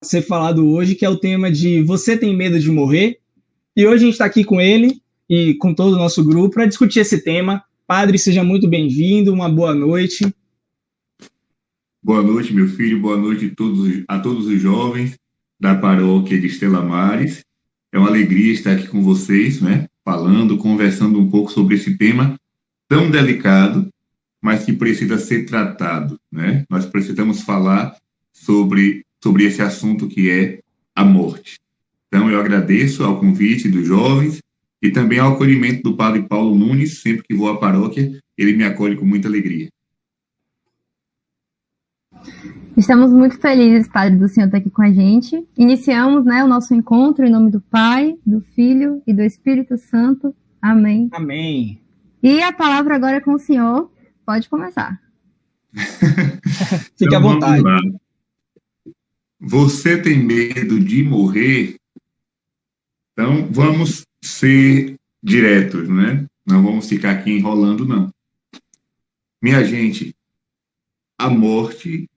ser falado hoje, que é o tema de Você tem medo de morrer? E hoje a gente está aqui com ele e com todo o nosso grupo para discutir esse tema. Padre, seja muito bem-vindo, uma boa noite. Boa noite, meu filho. Boa noite a todos os jovens da paróquia de Estela Maris. É uma alegria estar aqui com vocês, né? Falando, conversando um pouco sobre esse tema tão delicado, mas que precisa ser tratado, né? Nós precisamos falar sobre esse assunto que é a morte. Então, eu agradeço ao convite dos jovens e também ao acolhimento do Padre Paulo Nunes. Sempre que vou à paróquia, ele me acolhe com muita alegria. Estamos muito felizes, Padre, do Senhor estar aqui com a gente. Iniciamos, né, o nosso encontro em nome do Pai, do Filho e do Espírito Santo. Amém. Amém. E a palavra agora é com o Senhor. Pode começar. Fique à vontade. Vamos lá. Você tem medo de morrer? Então, vamos ser diretos, né? Não vamos ficar aqui enrolando, não. Minha gente, a morte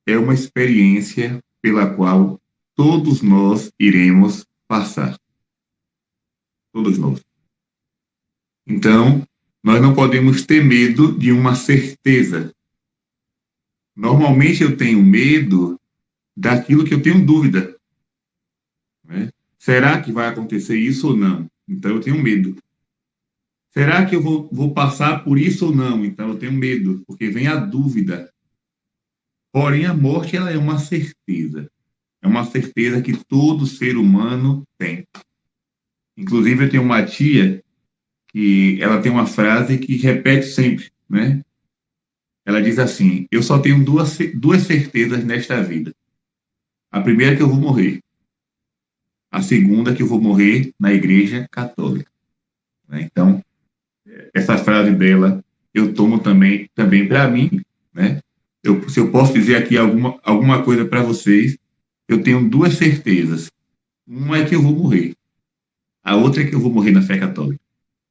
é uma experiência pela qual todos nós iremos passar. Todos nós. Então, nós não podemos ter medo de uma certeza. Normalmente eu tenho medo daquilo que eu tenho dúvida, né? Será que vai acontecer isso ou não? Então eu tenho medo. Será que eu vou passar por isso ou não? Então eu tenho medo, porque vem a dúvida. Porém, a morte ela é uma certeza. É uma certeza que todo ser humano tem. Inclusive, eu tenho uma tia que ela tem uma frase que repete sempre, né? Ela diz assim: eu só tenho duas certezas nesta vida. A primeira é que eu vou morrer. A segunda é que eu vou morrer na Igreja Católica, né? Então, essa frase dela eu tomo também para mim, né? Se eu posso dizer aqui alguma coisa para vocês, eu tenho duas certezas. Uma é que eu vou morrer. A outra é que eu vou morrer na fé católica,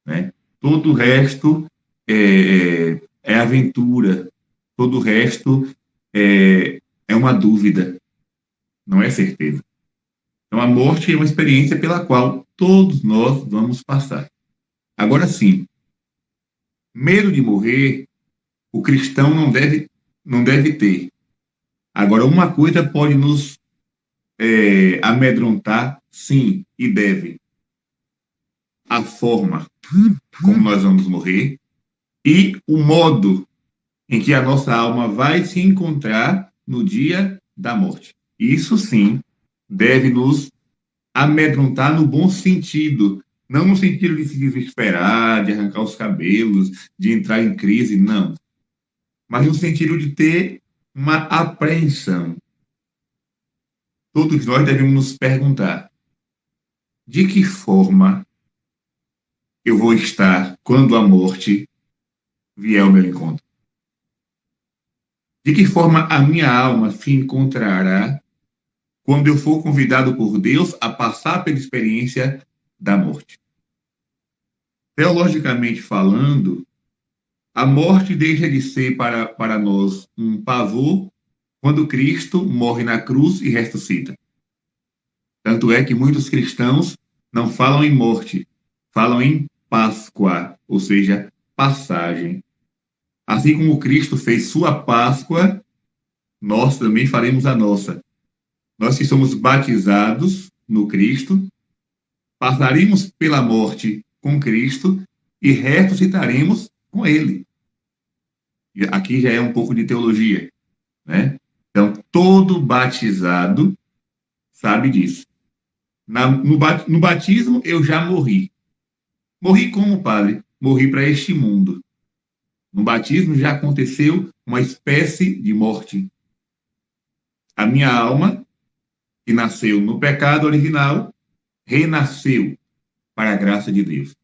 né? Todo o resto é aventura. Todo o resto é uma dúvida, não é certeza. Então, a morte é uma experiência pela qual todos nós vamos passar. Agora sim, medo de morrer, o cristão não deve ter. Agora, uma coisa pode nos amedrontar, sim, e deve. A forma como nós vamos morrer e o modo em que a nossa alma vai se encontrar no dia da morte. Isso, sim, deve nos amedrontar no bom sentido, não no sentido de se desesperar, de arrancar os cabelos, de entrar em crise, não. Mas no sentido de ter uma apreensão. Todos nós devemos nos perguntar: de que forma eu vou estar quando a morte vier ao meu encontro? De que forma a minha alma se encontrará quando eu for convidado por Deus a passar pela experiência da morte? Teologicamente falando, a morte deixa de ser para nós um pavor quando Cristo morre na cruz e ressuscita. Tanto é que muitos cristãos não falam em morte, falam em Páscoa, ou seja, passagem. Assim como Cristo fez sua Páscoa, nós também faremos a nossa. Nós que somos batizados no Cristo, passaremos pela morte com Cristo e ressuscitaremos com Ele. E aqui já é um pouco de teologia, né? Então, todo batizado sabe disso. No batismo, eu já morri. Morri como, padre? Morri para este mundo. No batismo já aconteceu uma espécie de morte. A minha alma, que nasceu no pecado original, renasceu para a graça de Deus.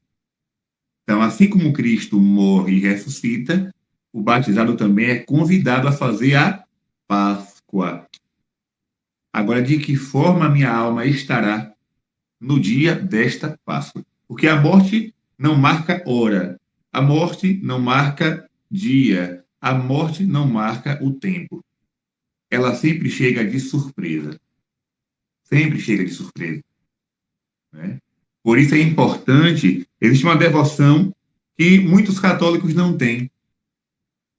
Então, assim como Cristo morre e ressuscita, o batizado também é convidado a fazer a Páscoa. Agora, de que forma a minha alma estará no dia desta Páscoa? Porque a morte não marca hora, a morte não marca dia, a morte não marca o tempo. Ela sempre chega de surpresa. sempre chega de surpresa, né? Por isso é importante, existe uma devoção que muitos católicos não têm,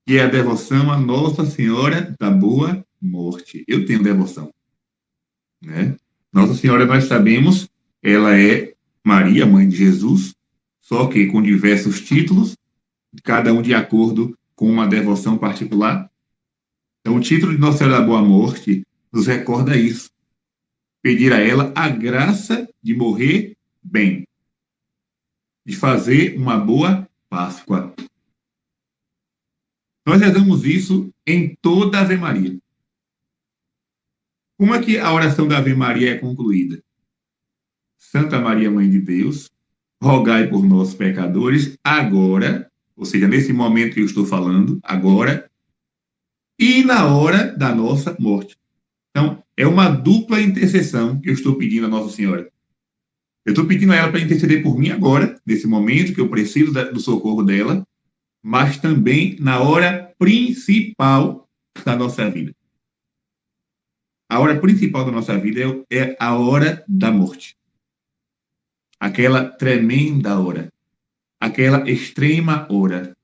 que é a devoção a Nossa Senhora da Boa Morte. Eu tenho devoção, né? Nossa Senhora, nós sabemos, ela é Maria, mãe de Jesus, só que com diversos títulos, cada um de acordo com uma devoção particular. Então, o título de Nossa Senhora da Boa Morte nos recorda isso. Pedir a ela a graça de morrer bem, de fazer uma boa Páscoa. Nós rezamos isso em toda a Ave Maria. Como é que a oração da Ave Maria é concluída? Santa Maria, Mãe de Deus, rogai por nós, pecadores, agora, ou seja, nesse momento que eu estou falando, agora, e na hora da nossa morte. Então, é uma dupla intercessão que eu estou pedindo a Nossa Senhora. Eu estou pedindo a ela para interceder por mim agora, nesse momento que eu preciso do socorro dela, mas também na hora principal da nossa vida. A hora principal da nossa vida é a hora da morte. Aquela tremenda hora. Aquela extrema hora.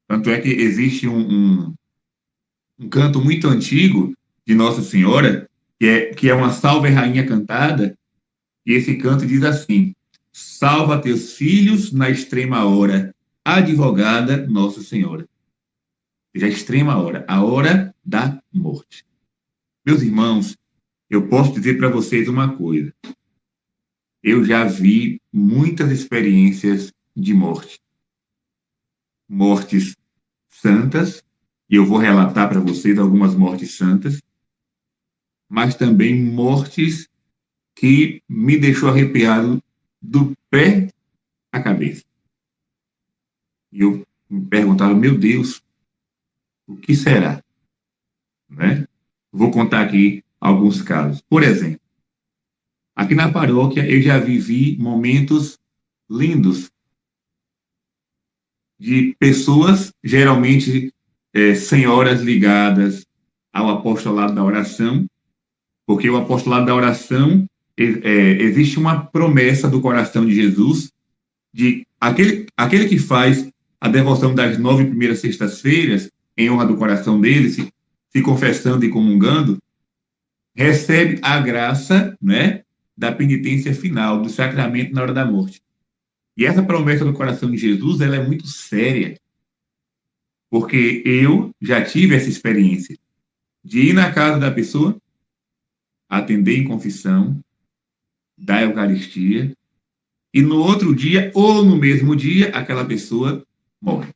Tanto é que existe um canto muito antigo de Nossa Senhora, que é uma Salve Rainha cantada, e esse canto diz assim: salva teus filhos na extrema hora, advogada Nossa Senhora. Ou seja, a extrema hora, a hora da morte. Meus irmãos, eu posso dizer para vocês uma coisa. Eu já vi muitas experiências de morte. Mortes santas, e eu vou relatar para vocês algumas mortes santas, mas também mortes que me deixou arrepiado do pé à cabeça. E eu me perguntava, meu Deus, o que será? Né? Vou contar aqui alguns casos. Por exemplo, aqui na paróquia eu já vivi momentos lindos de pessoas, geralmente senhoras ligadas ao apostolado da oração, porque o apostolado da oração existe uma promessa do coração de Jesus de aquele que faz a devoção das 9 primeiras sextas-feiras em honra do coração dele, se confessando e comungando, recebe a graça, né, da penitência final, do sacramento na hora da morte. E essa promessa do coração de Jesus, ela é muito séria, porque eu já tive essa experiência de ir na casa da pessoa, atender em confissão, dar a Eucaristia, e no outro dia, ou no mesmo dia, aquela pessoa morre.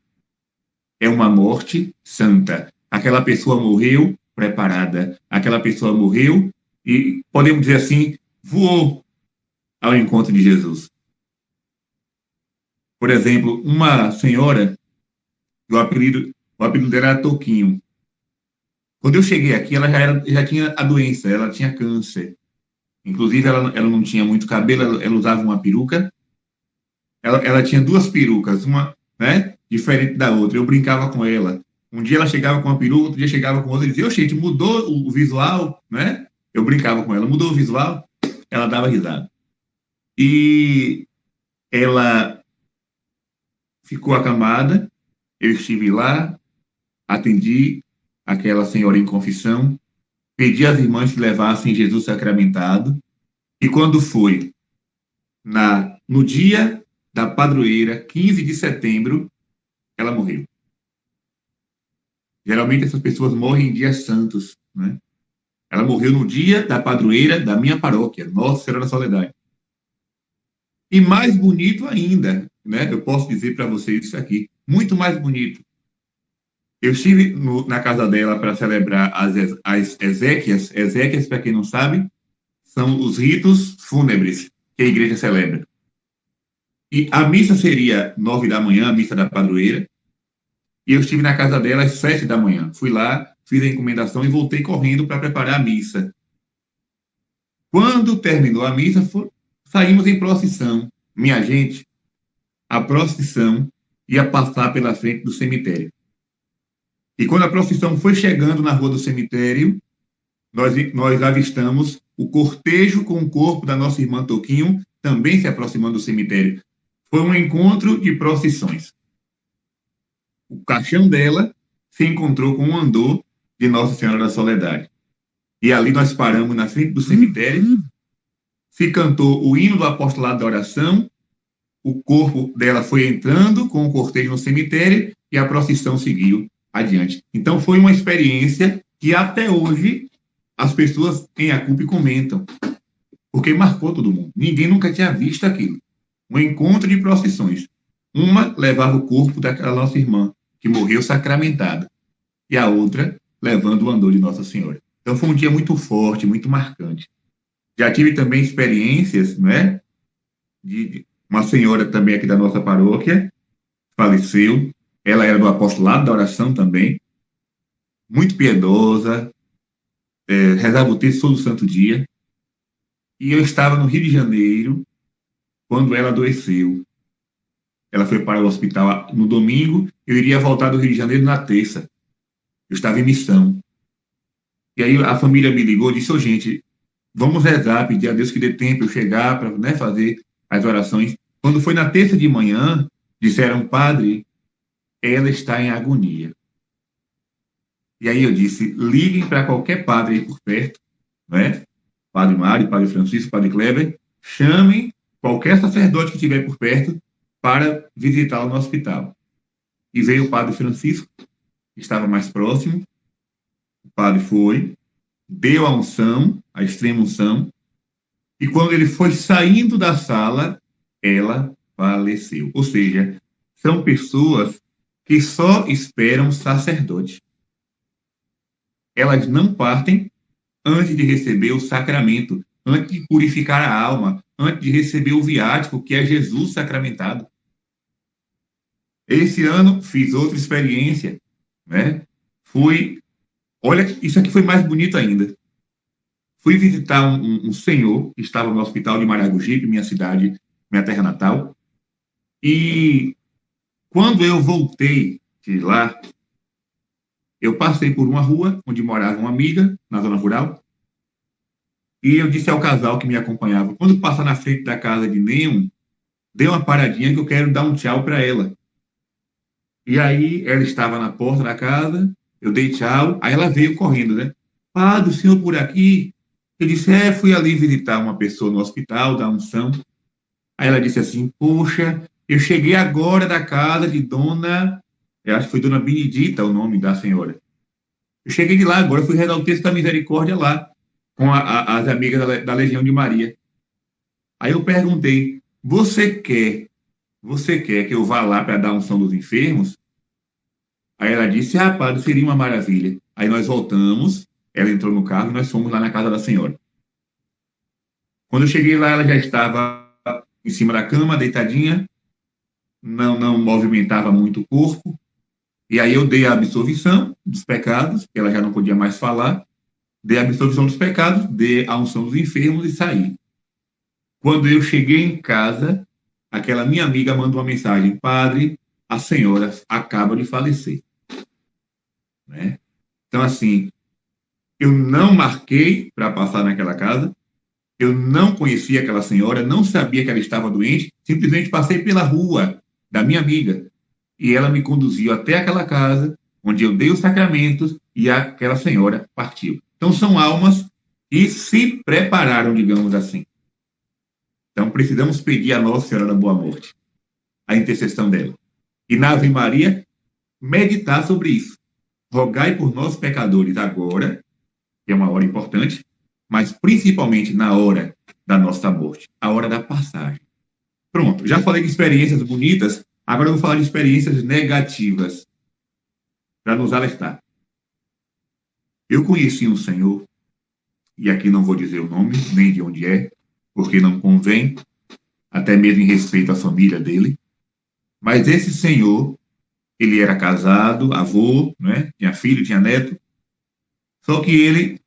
É uma morte santa. Aquela pessoa morreu preparada. Aquela pessoa morreu e, podemos dizer assim, voou ao encontro de Jesus. Por exemplo, uma senhora, o apelido dela era Toquinho. Quando eu cheguei aqui, ela já tinha a doença, ela tinha câncer. Inclusive, ela não tinha muito cabelo, ela usava uma peruca. Ela tinha 2 perucas, uma, né, diferente da outra. Eu brincava com ela. Um dia ela chegava com uma peruca, outro dia chegava com outra e dizia, gente, mudou o visual, né? Eu brincava com ela, mudou o visual? Ela dava risada. E ela ficou acamada, eu estive lá, atendi aquela senhora em confissão, pedi às irmãs que levassem Jesus sacramentado, e quando foi no dia da padroeira, 15 de setembro, ela morreu. Geralmente essas pessoas morrem em dias santos, né? Ela morreu no dia da padroeira da minha paróquia, Nossa Senhora da Soledade. E mais bonito ainda, né? Eu posso dizer para vocês isso aqui, muito mais bonito. Eu estive na casa dela para celebrar as exéquias. Exéquias, para quem não sabe, são os ritos fúnebres que a igreja celebra. E a missa seria 9 da manhã, a missa da padroeira, e eu estive na casa dela às 7 da manhã. Fui lá, fiz a encomendação e voltei correndo para preparar a missa. Quando terminou a missa, saímos em procissão. Minha gente, a procissão ia passar pela frente do cemitério. E quando a procissão foi chegando na rua do cemitério, nós avistamos o cortejo com o corpo da nossa irmã Toquinho também se aproximando do cemitério. Foi um encontro de procissões. O caixão dela se encontrou com um andor de Nossa Senhora da Soledade. E ali nós paramos na frente do cemitério, se cantou o hino do apostolado da oração, o corpo dela foi entrando com o cortejo no cemitério e a procissão seguiu adiante. Então foi uma experiência que até hoje as pessoas em Acupe comentam, porque marcou todo mundo. Ninguém nunca tinha visto aquilo. Um encontro de procissões. Uma levava o corpo daquela nossa irmã, que morreu sacramentada, e a outra levando o andor de Nossa Senhora. Então foi um dia muito forte, muito marcante. Já tive também experiências, né, de uma senhora também aqui da nossa paróquia, faleceu, ela era do apostolado da oração também, muito piedosa, rezava o texto todo santo dia, e eu estava no Rio de Janeiro quando ela adoeceu. Ela foi para o hospital no domingo, eu iria voltar do Rio de Janeiro na terça. Eu estava em missão. E aí a família me ligou e disse, gente, vamos rezar, pedir a Deus que dê tempo eu chegar para, né, fazer as orações. Quando foi na terça de manhã, disseram, padre, ela está em agonia. E aí eu disse, liguem para qualquer padre aí por perto, né? Padre Mário, Padre Francisco, Padre Kleber, chamem qualquer sacerdote que estiver por perto para visitá-lo no hospital. E veio o Padre Francisco, que estava mais próximo, o padre foi, deu a unção, a extrema unção, e quando ele foi saindo da sala, ela faleceu. Ou seja, são pessoas que só esperam o sacerdote. Elas não partem antes de receber o sacramento, antes de purificar a alma, antes de receber o viático, que é Jesus sacramentado. Esse ano fiz outra experiência, né? Olha, isso aqui foi mais bonito ainda. Fui visitar um senhor que estava no hospital de Maragogipe, minha cidade, minha terra natal, e quando eu voltei de lá, eu passei por uma rua onde morava uma amiga, na zona rural, e eu disse ao casal que me acompanhava, quando passar na frente da casa de Neon, dê uma paradinha que eu quero dar um tchau para ela. E aí ela estava na porta da casa, eu dei tchau, aí ela veio correndo, né? Padre, o senhor por aqui? Eu disse, fui ali visitar uma pessoa no hospital, dar unção. Aí ela disse assim, poxa, eu cheguei agora da casa de dona, eu acho que foi dona Benedita o nome da senhora. Eu cheguei de lá agora, fui rezar o texto da misericórdia lá, com as amigas da Legião de Maria. Aí eu perguntei, você quer que eu vá lá para dar unção dos enfermos? Aí ela disse, padre, seria uma maravilha. Aí nós voltamos, ela entrou no carro e nós fomos lá na casa da senhora. Quando eu cheguei lá, ela já estava em cima da cama, deitadinha, não movimentava muito o corpo, e aí eu dei a absolvição dos pecados, que ela já não podia mais falar, dei a absolvição dos pecados, dei a unção dos enfermos e saí. Quando eu cheguei em casa, aquela minha amiga mandou uma mensagem, padre, a senhora acaba de falecer. Né? Então, assim, eu não marquei para passar naquela casa, eu não conhecia aquela senhora, não sabia que ela estava doente, simplesmente passei pela rua da minha amiga e ela me conduziu até aquela casa, onde eu dei os sacramentos e aquela senhora partiu. Então, são almas que se prepararam, digamos assim. Então, precisamos pedir a Nossa Senhora da Boa Morte, a intercessão dela. E na Ave Maria, meditar sobre isso. Rogai por nós, pecadores, agora, que é uma hora importante, mas principalmente na hora da nossa morte, a hora da passagem. Pronto, já falei de experiências bonitas, agora eu vou falar de experiências negativas, para nos alertar. Eu conheci um senhor, e aqui não vou dizer o nome, nem de onde é, porque não convém, até mesmo em respeito à família dele, mas esse senhor, ele era casado, avô, né? Tinha filho, tinha neto, só que ele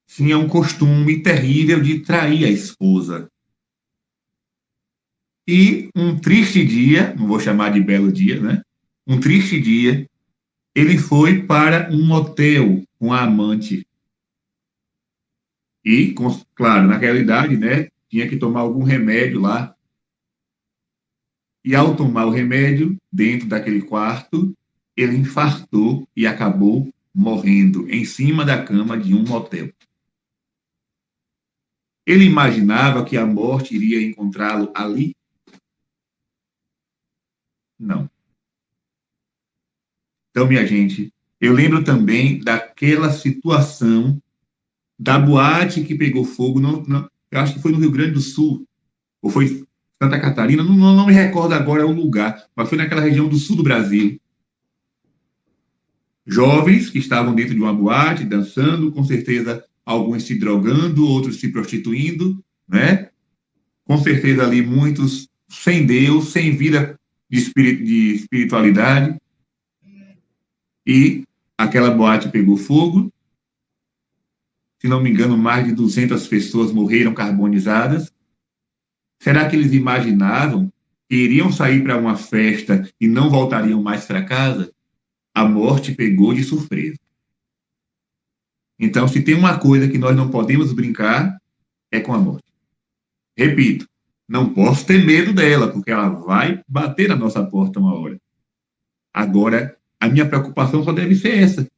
tinha um costume terrível de trair a esposa. E um triste dia, não vou chamar de belo dia, né? Um triste dia, ele foi para um hotel com a amante. E, claro, naquela idade, né, tinha que tomar algum remédio lá. E ao tomar o remédio, dentro daquele quarto, ele infartou e acabou morrendo em cima da cama de um motel. Ele imaginava que a morte iria encontrá-lo ali? Não. Então, minha gente, eu lembro também daquela situação da boate que pegou fogo, eu acho que foi no Rio Grande do Sul, ou foi Santa Catarina, não me recordo agora o lugar, mas foi naquela região do sul do Brasil. Jovens que estavam dentro de uma boate, dançando, com certeza alguns se drogando, outros se prostituindo, né? Com certeza ali muitos sem Deus, sem vida de espiritualidade, e aquela boate pegou fogo. Se não me engano, mais de 200 pessoas morreram carbonizadas. Será que eles imaginavam que iriam sair para uma festa e não voltariam mais para casa? A morte pegou de surpresa. Então, se tem uma coisa que nós não podemos brincar, é com a morte. Repito, não posso ter medo dela, porque ela vai bater na nossa porta uma hora. Agora, a minha preocupação só deve ser essa.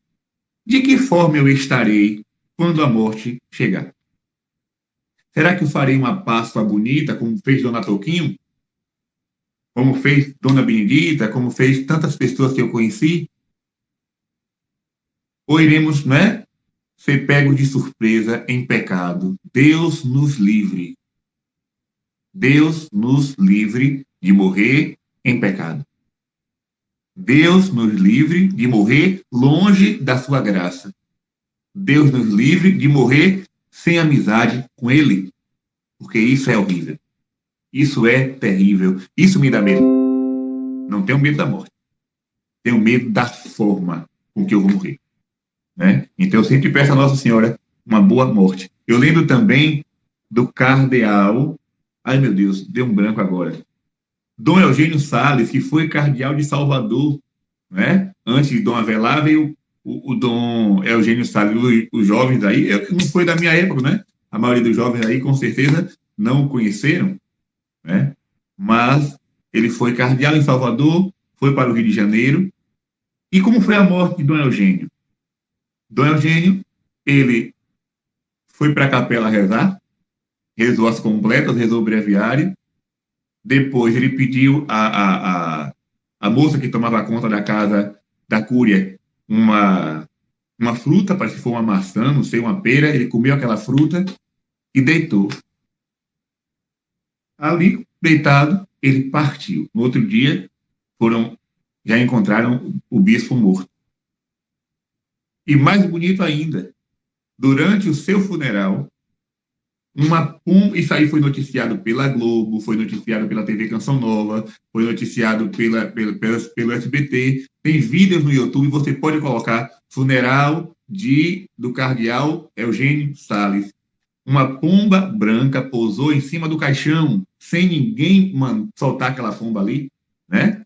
De que forma eu estarei quando a morte chegar? Será que eu farei uma Páscoa bonita, como fez Dona Toquinho? Como fez Dona Benedita? Como fez tantas pessoas que eu conheci? Ou iremos, né, ser pegos de surpresa em pecado? Deus nos livre. Deus nos livre de morrer em pecado. Deus nos livre de morrer longe da sua graça. Deus nos livre de morrer sem amizade com Ele, porque isso é horrível. Isso é terrível. Isso me dá medo. Não tenho medo da morte. Tenho medo da forma com que eu vou morrer. Né? Então eu sempre peço a Nossa Senhora uma boa morte. Eu lembro também do cardeal, ai meu Deus, deu um branco agora, Dom Eugênio Salles, que foi cardeal de Salvador, né? Antes de Dom Avelar veio o Dom Eugênio Salles. Os jovens aí, não foi da minha época, né? A maioria dos jovens aí, com certeza, não o conheceram, né? Mas ele foi cardeal em Salvador, foi para o Rio de Janeiro. E como foi a morte de Dom Eugênio? Dom Eugênio, ele foi para a capela rezar, rezou as completas, rezou o breviário. Depois ele pediu a moça que tomava conta da casa da cúria uma fruta, parece que foi uma maçã, não sei, uma pera. Ele comeu aquela fruta e deitou. Ali, deitado, ele partiu. No outro dia, já encontraram o bispo morto. E mais bonito ainda, durante o seu funeral, isso aí foi noticiado pela Globo, foi noticiado pela TV Canção Nova, foi noticiado pelo SBT, tem vídeos no YouTube, você pode colocar funeral do cardeal Eugênio Salles. Uma pomba branca pousou em cima do caixão, sem ninguém soltar aquela pomba ali, né?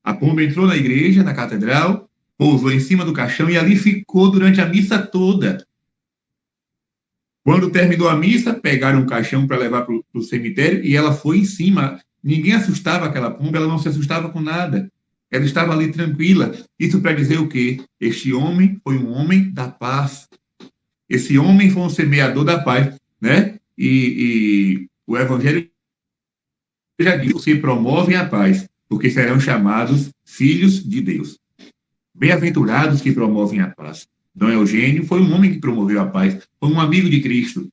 A pomba entrou na igreja, na catedral, pousou em cima do caixão e ali ficou durante a missa toda. Quando terminou a missa, pegaram um caixão para levar para o cemitério e ela foi em cima. Ninguém assustava aquela pomba, ela não se assustava com nada. Ela estava ali tranquila. Isso para dizer o quê? Este homem foi um homem da paz. Esse homem foi um semeador da paz, né? E o Evangelho já diz que promovem a paz, porque serão chamados filhos de Deus. Bem-aventurados que promovem a paz. Dom Eugênio foi um homem que promoveu a paz, foi um amigo de Cristo.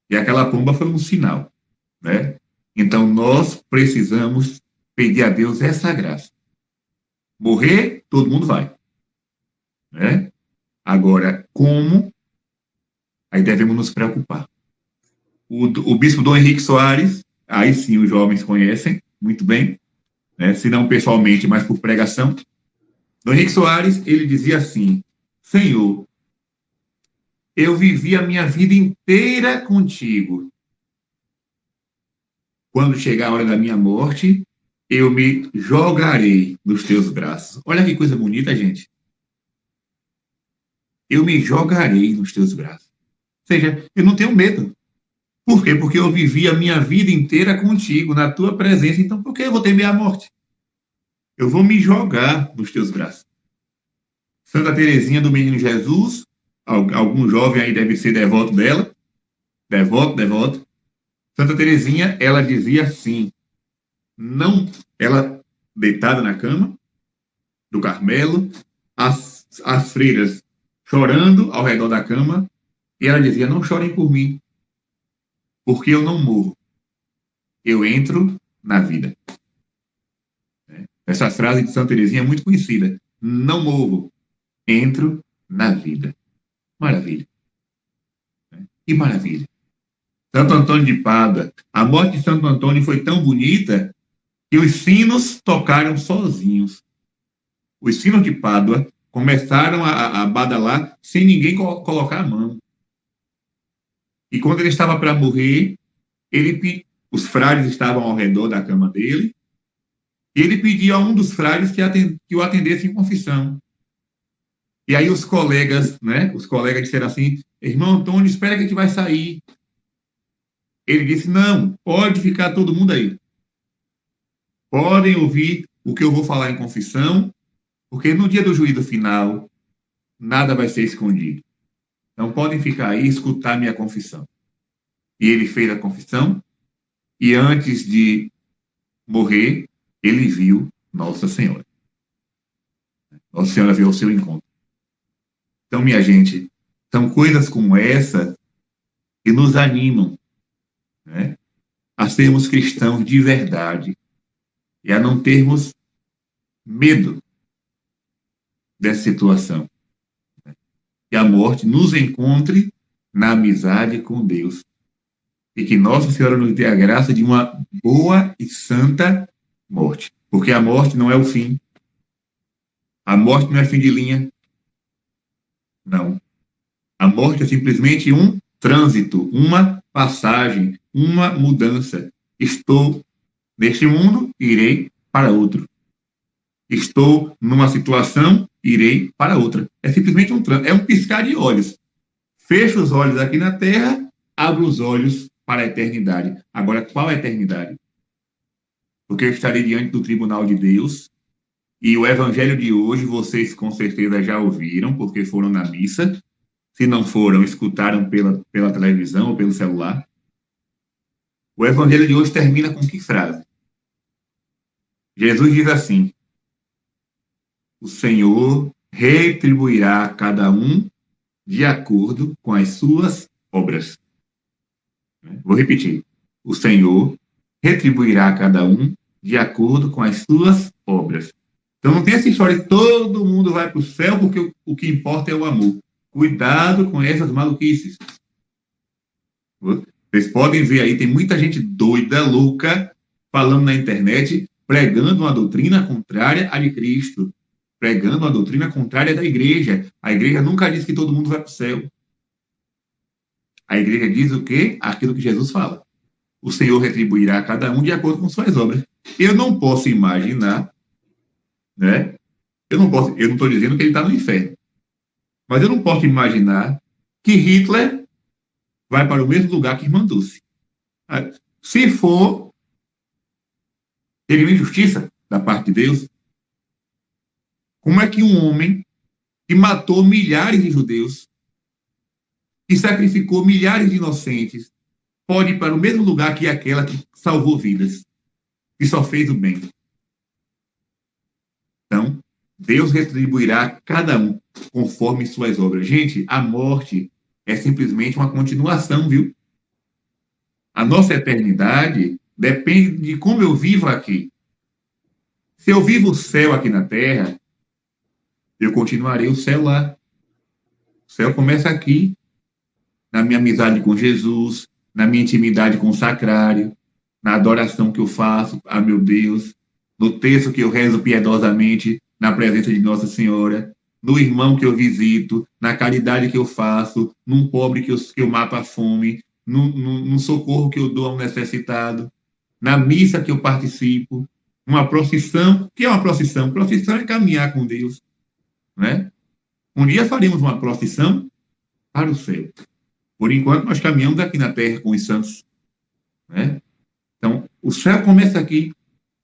E aquela pomba foi um sinal, né? Então, nós precisamos pedir a Deus essa graça. Morrer, todo mundo vai, né? Agora, como? Aí devemos nos preocupar. O bispo Dom Henrique Soares, aí sim os jovens conhecem muito bem, né? Se não pessoalmente, mas por pregação. Dom Henrique Soares, ele dizia assim: Senhor, eu vivi a minha vida inteira contigo. Quando chegar a hora da minha morte, eu me jogarei nos teus braços. Olha que coisa bonita, gente. Eu me jogarei nos teus braços. seja, eu não tenho medo. Por quê? Porque eu vivi a minha vida inteira contigo, na tua presença. Então, por que eu vou temer a morte? Eu vou me jogar nos teus braços. Santa Teresinha do Menino Jesus, algum jovem aí deve ser devoto dela. Devoto. Santa Teresinha, ela dizia assim, não, ela deitada na cama do Carmelo, as freiras chorando ao redor da cama, e ela dizia, não chorem por mim, porque eu não morro, eu entro na vida. Essa frase de Santa Teresinha é muito conhecida, não morro, entro na vida. Maravilha. Que maravilha. Santo Antônio de Pádua, a morte de Santo Antônio foi tão bonita que os sinos tocaram sozinhos. Os sinos de Pádua começaram a badalar sem ninguém colocar a mão. E quando ele estava para morrer, os frades estavam ao redor da cama dele, e ele pediu a um dos frades que o atendesse em confissão. E aí os colegas disseram assim, irmão Antônio, espera que a gente vai sair. Ele disse, não, pode ficar todo mundo aí. Podem ouvir o que eu vou falar em confissão, porque no dia do juízo final, nada vai ser escondido. Então podem ficar aí e escutar minha confissão. E ele fez a confissão, e antes de morrer, ele viu Nossa Senhora. Nossa Senhora veio ao seu encontro. Então, minha gente, são coisas como essa que nos animam, né, a sermos cristãos de verdade e a não termos medo dessa situação. Que a morte nos encontre na amizade com Deus. E que Nossa Senhora nos dê a graça de uma boa e santa morte. Porque a morte não é o fim. A morte não é fim de linha. Não. A morte é simplesmente um trânsito, uma passagem, uma mudança. Estou neste mundo, irei para outro. Estou numa situação, irei para outra. É simplesmente um trânsito, é um piscar de olhos. Fecho os olhos aqui na terra, abro os olhos para a eternidade. Agora, qual é a eternidade? Porque eu estarei diante do tribunal de Deus, e o evangelho de hoje vocês com certeza já ouviram, porque foram na missa. Se não foram, escutaram pela televisão ou pelo celular. O evangelho de hoje termina com que frase? Jesus diz assim, o Senhor retribuirá a cada um de acordo com as suas obras. Vou repetir. O Senhor retribuirá a cada um de acordo com as suas obras. Então não tem essa história de todo mundo vai para o céu porque o que importa é o amor. Cuidado com essas maluquices. Vocês podem ver aí, tem muita gente doida, louca, falando na internet, pregando uma doutrina contrária à de Cristo, pregando uma doutrina contrária da igreja. A igreja nunca diz que todo mundo vai para o céu. A igreja diz o quê? Aquilo que Jesus fala. O Senhor retribuirá a cada um de acordo com suas obras. Eu não posso imaginar, né? Eu não estou dizendo que ele está no inferno. Mas eu não posso imaginar que Hitler vai para o mesmo lugar que Irmã Dulce. Se for, teria uma injustiça da parte de Deus. Como é que um homem que matou milhares de judeus, que sacrificou milhares de inocentes, pode ir para o mesmo lugar que aquela que salvou vidas, que só fez o bem? Então, Deus retribuirá a cada um conforme suas obras. Gente, a morte é simplesmente uma continuação, viu? A nossa eternidade depende de como eu vivo aqui. Se eu vivo o céu aqui na terra, eu continuarei o céu lá. O céu começa aqui, na minha amizade com Jesus, na minha intimidade com o sacrário, na adoração que eu faço a meu Deus, no texto que eu rezo piedosamente na presença de Nossa Senhora, no irmão que eu visito, na caridade que eu faço, num pobre que eu mato a fome, num socorro que eu dou a um necessitado, na missa que eu participo, uma procissão. O que é uma procissão? Procissão é caminhar com Deus, né? Um dia faremos uma procissão para o céu. Por enquanto, nós caminhamos aqui na terra com os santos, né? Então, o céu começa aqui.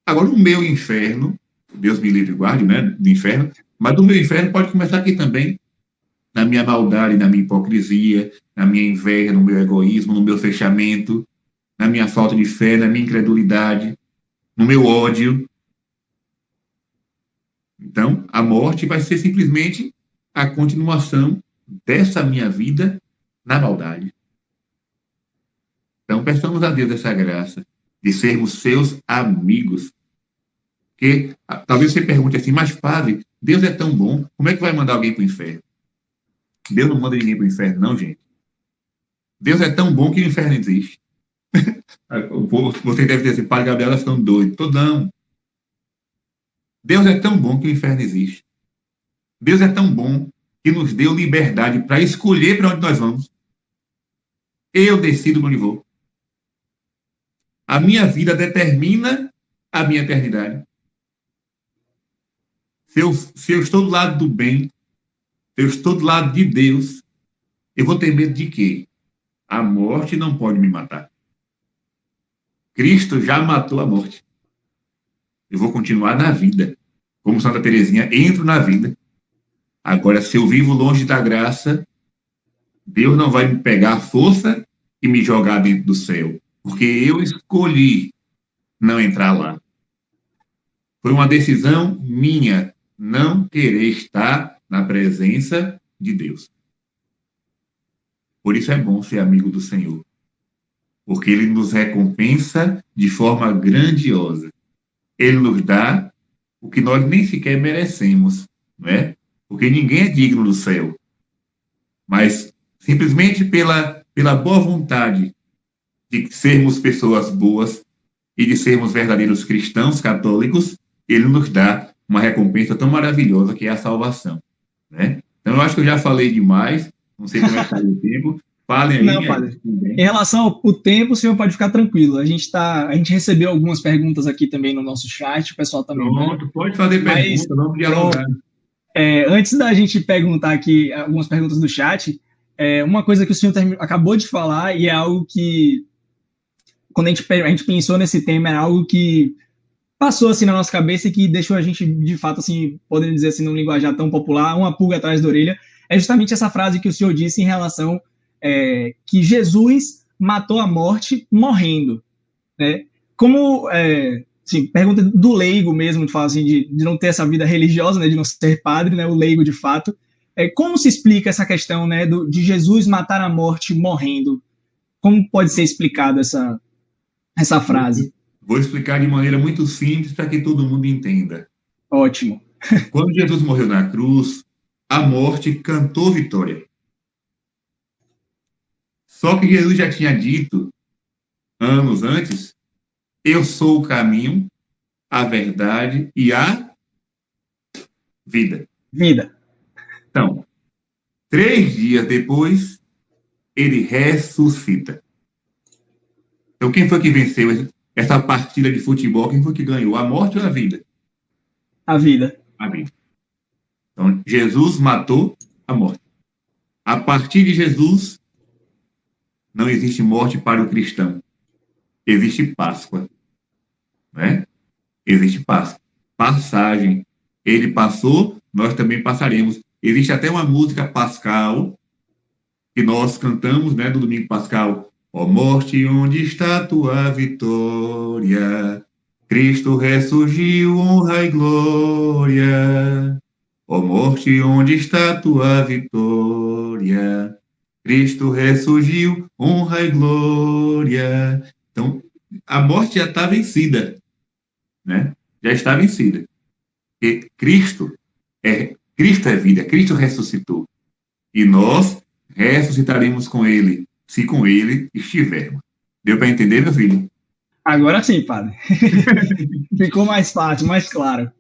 Agora, o meu inferno, Deus me livre e guarde, né, do inferno, mas o meu inferno pode começar aqui também, na minha maldade, na minha hipocrisia, na minha inveja, no meu egoísmo, no meu fechamento, na minha falta de fé, na minha incredulidade, no meu ódio. Então, a morte vai ser simplesmente a continuação dessa minha vida na maldade. Então, peçamos a Deus essa graça de sermos seus amigos. Porque talvez você pergunte assim, mas padre, Deus é tão bom, como é que vai mandar alguém para o inferno? Deus não manda ninguém para o inferno, não, gente. Deus é tão bom que o inferno existe. Você deve dizer assim, padre Gabriel, elas estão doidas. Não. Deus é tão bom que o inferno existe. Deus é tão bom que nos deu liberdade para escolher para onde nós vamos. Eu decido para onde vou. A minha vida determina a minha eternidade. Se eu estou do lado do bem, se eu estou do lado de Deus, eu vou ter medo de quê? A morte não pode me matar. Cristo já matou a morte. Eu vou continuar na vida. Como Santa Teresinha, entro na vida. Agora, se eu vivo longe da graça, Deus não vai me pegar a força e me jogar dentro do céu. Porque eu escolhi não entrar lá. Foi uma decisão minha não querer estar na presença de Deus. Por isso é bom ser amigo do Senhor. Porque Ele nos recompensa de forma grandiosa. Ele nos dá o que nós nem sequer merecemos, não é? Porque ninguém é digno do céu. Mas, simplesmente pela boa vontade de sermos pessoas boas e de sermos verdadeiros cristãos católicos, Ele nos dá uma recompensa tão maravilhosa que é a salvação, né? Então, eu acho que eu já falei demais, não sei como é que está o tempo. Falem aí. Não, padre. Em relação ao tempo, o senhor pode ficar tranquilo. A gente recebeu algumas perguntas aqui também no nosso chat, o pessoal também. Pronto, pode fazer pergunta, vamos dialogar. Antes da gente perguntar aqui algumas perguntas do chat, uma coisa que o senhor acabou de falar, e é algo que, quando a gente pensou nesse tema, é algo que passou assim na nossa cabeça e que deixou a gente, de fato, assim, podendo dizer assim, num linguajar tão popular, uma pulga atrás da orelha, é justamente essa frase que o senhor disse em relação que Jesus matou a morte morrendo, né? Como, assim, pergunta do leigo mesmo, de falar assim, de não ter essa vida religiosa, né, de não ser padre, né, o leigo de fato, como se explica essa questão, né, de Jesus matar a morte morrendo? Como pode ser explicada essa frase? Vou explicar de maneira muito simples para que todo mundo entenda. Ótimo. Quando Jesus morreu na cruz, a morte cantou vitória. Só que Jesus já tinha dito, anos antes, eu sou o caminho, a verdade e a vida. Então, 3 dias depois, ele ressuscita. Então, quem foi que venceu essa partida de futebol? Quem foi que ganhou? A morte ou a vida? A vida. A vida. Então, Jesus matou a morte. A partir de Jesus, não existe morte para o cristão. Existe Páscoa. Né? Existe Páscoa. Passagem. Ele passou, nós também passaremos. Existe até uma música pascal que nós cantamos, né, no domingo pascal. Ó morte, onde está tua vitória? Cristo ressurgiu, honra e glória. Ó morte, onde está tua vitória? Cristo ressurgiu, honra e glória. Então, a morte já está vencida, né? Já está vencida. Porque Cristo é vida, Cristo ressuscitou. E nós ressuscitaremos com Ele, se com Ele estivermos. Deu para entender, meu filho? Agora sim, padre. Ficou mais fácil, mais claro.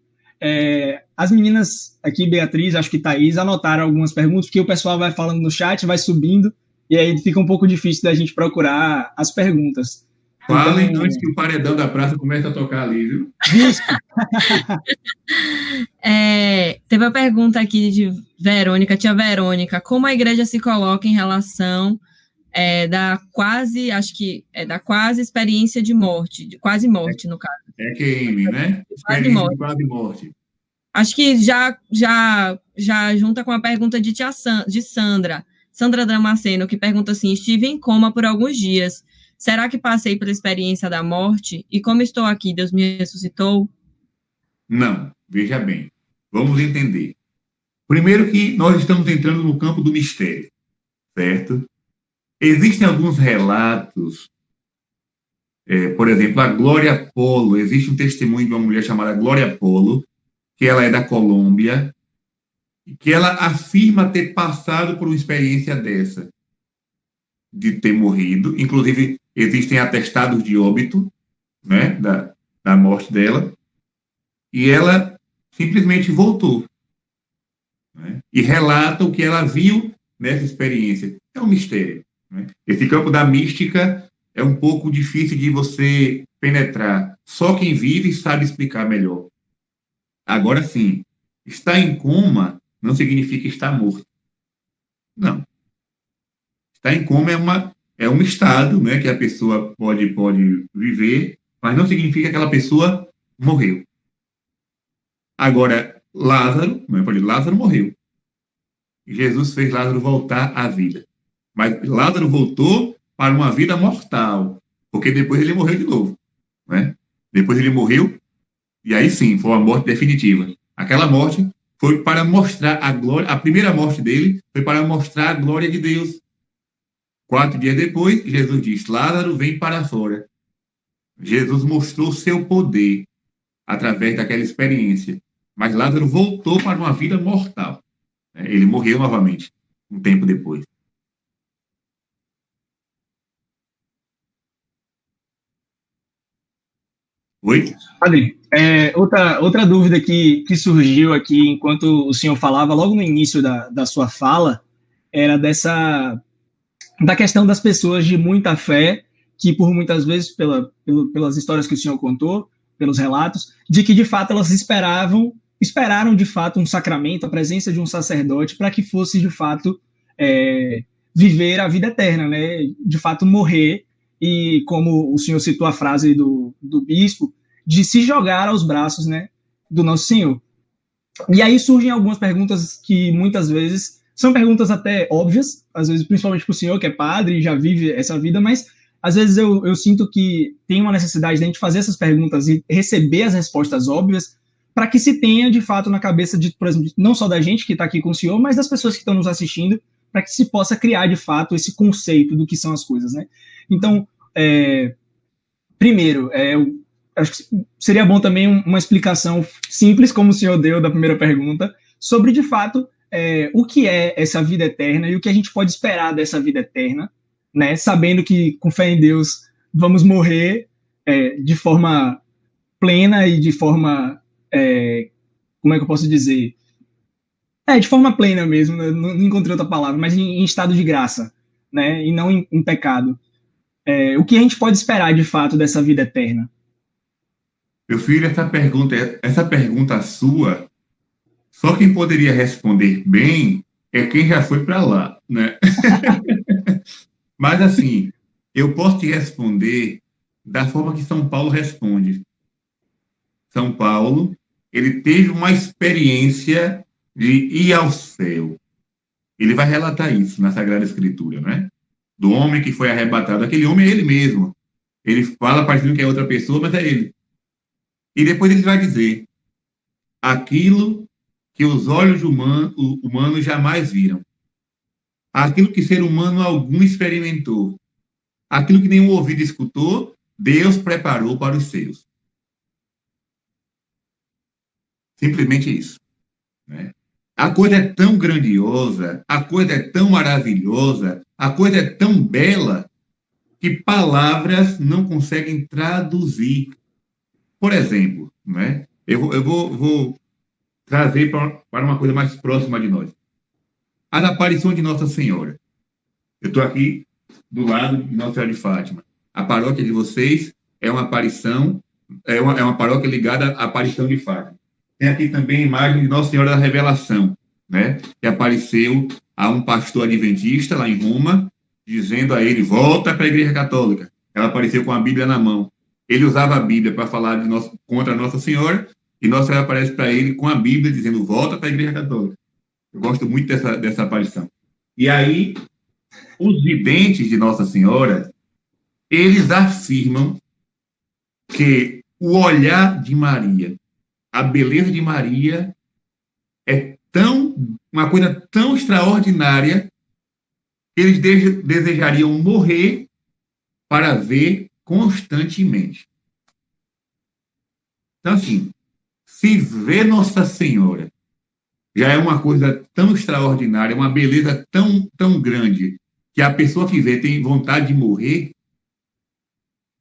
As meninas aqui, Beatriz, acho que Thaís, anotaram algumas perguntas, porque o pessoal vai falando no chat, vai subindo, e aí fica um pouco difícil da gente procurar as perguntas. Falem então, antes que o paredão da praça comece a tocar ali, viu? Teve a pergunta aqui de Verônica, tia Verônica, como a igreja se coloca em relação da quase, acho que é da quase experiência de morte, de quase morte, no caso. É QM, né? Quase Experiência morte. de quase morte. Acho que já junta com a pergunta de Sandra Damasceno, que pergunta assim: estive em coma por alguns dias. Será que passei pela experiência da morte? E como estou aqui, Deus me ressuscitou? Não, veja bem. Vamos entender. Primeiro que nós estamos entrando no campo do mistério, certo? Existem alguns relatos, por exemplo, a Glória Polo. Existe um testemunho de uma mulher chamada Glória Polo, que ela é da Colômbia, e que ela afirma ter passado por uma experiência dessa, de ter morrido. Inclusive, existem atestados de óbito, né, da morte dela, e ela simplesmente voltou, né, e relata o que ela viu nessa experiência. É um mistério, né? Esse campo da mística é um pouco difícil de você penetrar. Só quem vive sabe explicar melhor. Agora sim, estar em coma não significa estar morto. Não. Estar em coma é um estado, né, que a pessoa pode viver, mas não significa que aquela pessoa morreu. Agora, Lázaro morreu. Jesus fez Lázaro voltar à vida. Mas Lázaro voltou para uma vida mortal, porque depois ele morreu de novo, né? Depois ele morreu, e aí sim, foi uma morte definitiva. Aquela morte foi para mostrar a glória, a primeira morte dele foi para mostrar a glória de Deus. 4 dias depois, Jesus diz: Lázaro, vem para fora. Jesus mostrou seu poder através daquela experiência. Mas Lázaro voltou para uma vida mortal. Ele morreu novamente, um tempo depois. Oi? Padre, outra dúvida que surgiu aqui enquanto o senhor falava, logo no início da sua fala, era da questão das pessoas de muita fé, que por muitas vezes, pelas histórias que o senhor contou, pelos relatos, de que de fato elas esperaram de fato um sacramento, a presença de um sacerdote, para que fosse de fato viver a vida eterna, né? De fato morrer, e como o senhor citou a frase do bispo, de se jogar aos braços, né, do Nosso Senhor. E aí surgem algumas perguntas que muitas vezes são perguntas até óbvias, às vezes principalmente para o senhor que é padre e já vive essa vida, mas às vezes eu sinto que tem uma necessidade de a gente fazer essas perguntas e receber as respostas óbvias, para que se tenha de fato na cabeça, por exemplo, não só da gente que está aqui com o senhor, mas das pessoas que estão nos assistindo, para que se possa criar de fato esse conceito do que são as coisas, né? Então, primeiro, acho que seria bom também uma explicação simples, como o senhor deu da primeira pergunta, sobre, de fato, o que é essa vida eterna e o que a gente pode esperar dessa vida eterna, né? Sabendo que, com fé em Deus, vamos morrer de forma plena e de forma... como é que eu posso dizer? De forma plena mesmo, né? Não encontrei outra palavra, mas em estado de graça, né? E não em pecado. O que a gente pode esperar, de fato, dessa vida eterna? Meu filho, essa pergunta sua, só quem poderia responder bem é quem já foi para lá, né? Mas, assim, eu posso te responder da forma que São Paulo responde. São Paulo, ele teve uma experiência de ir ao céu. Ele vai relatar isso na Sagrada Escritura, né? Do homem que foi arrebatado. Aquele homem é ele mesmo. Ele fala parecendo que é outra pessoa, mas é ele. E depois ele vai dizer: aquilo que os olhos humanos jamais viram, aquilo que ser humano algum experimentou, aquilo que nenhum ouvido escutou, Deus preparou para os seus. Simplesmente isso, né? A coisa é tão grandiosa, a coisa é tão maravilhosa, a coisa é tão bela, que palavras não conseguem traduzir. Por exemplo, né? Eu vou trazer para uma coisa mais próxima de nós. As aparições de Nossa Senhora. Eu estou aqui do lado de Nossa Senhora de Fátima. A paróquia de vocês é uma aparição, é uma paróquia ligada à aparição de Fátima. Tem aqui também a imagem de Nossa Senhora da Revelação, né? Que apareceu a um pastor adventista lá em Roma, dizendo a ele, volta para a Igreja Católica. Ela apareceu com a Bíblia na mão. Ele usava a Bíblia para falar contra Nossa Senhora, e Nossa Senhora aparece para ele com a Bíblia, dizendo, volta para a Igreja Católica. Eu gosto muito dessa aparição. E aí, os videntes de Nossa Senhora, eles afirmam que o olhar de Maria, a beleza de Maria, é uma coisa tão extraordinária que eles desejariam morrer para ver constantemente. Então, assim, se ver Nossa Senhora já é uma coisa tão extraordinária, uma beleza tão grande, que a pessoa que vê tem vontade de morrer,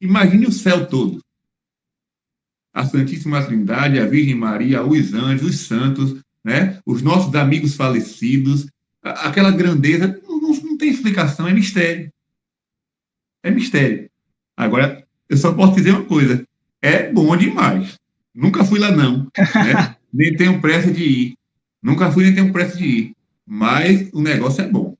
imagine o céu todo. A Santíssima Trindade, a Virgem Maria, os anjos, os santos, né? Os nossos amigos falecidos, aquela grandeza, não tem explicação, é mistério. É mistério. Agora, eu só posso dizer uma coisa, é bom demais. Nunca fui lá, não. Né? Nem tenho pressa de ir. Nunca fui, nem tenho pressa de ir. Mas o negócio é bom.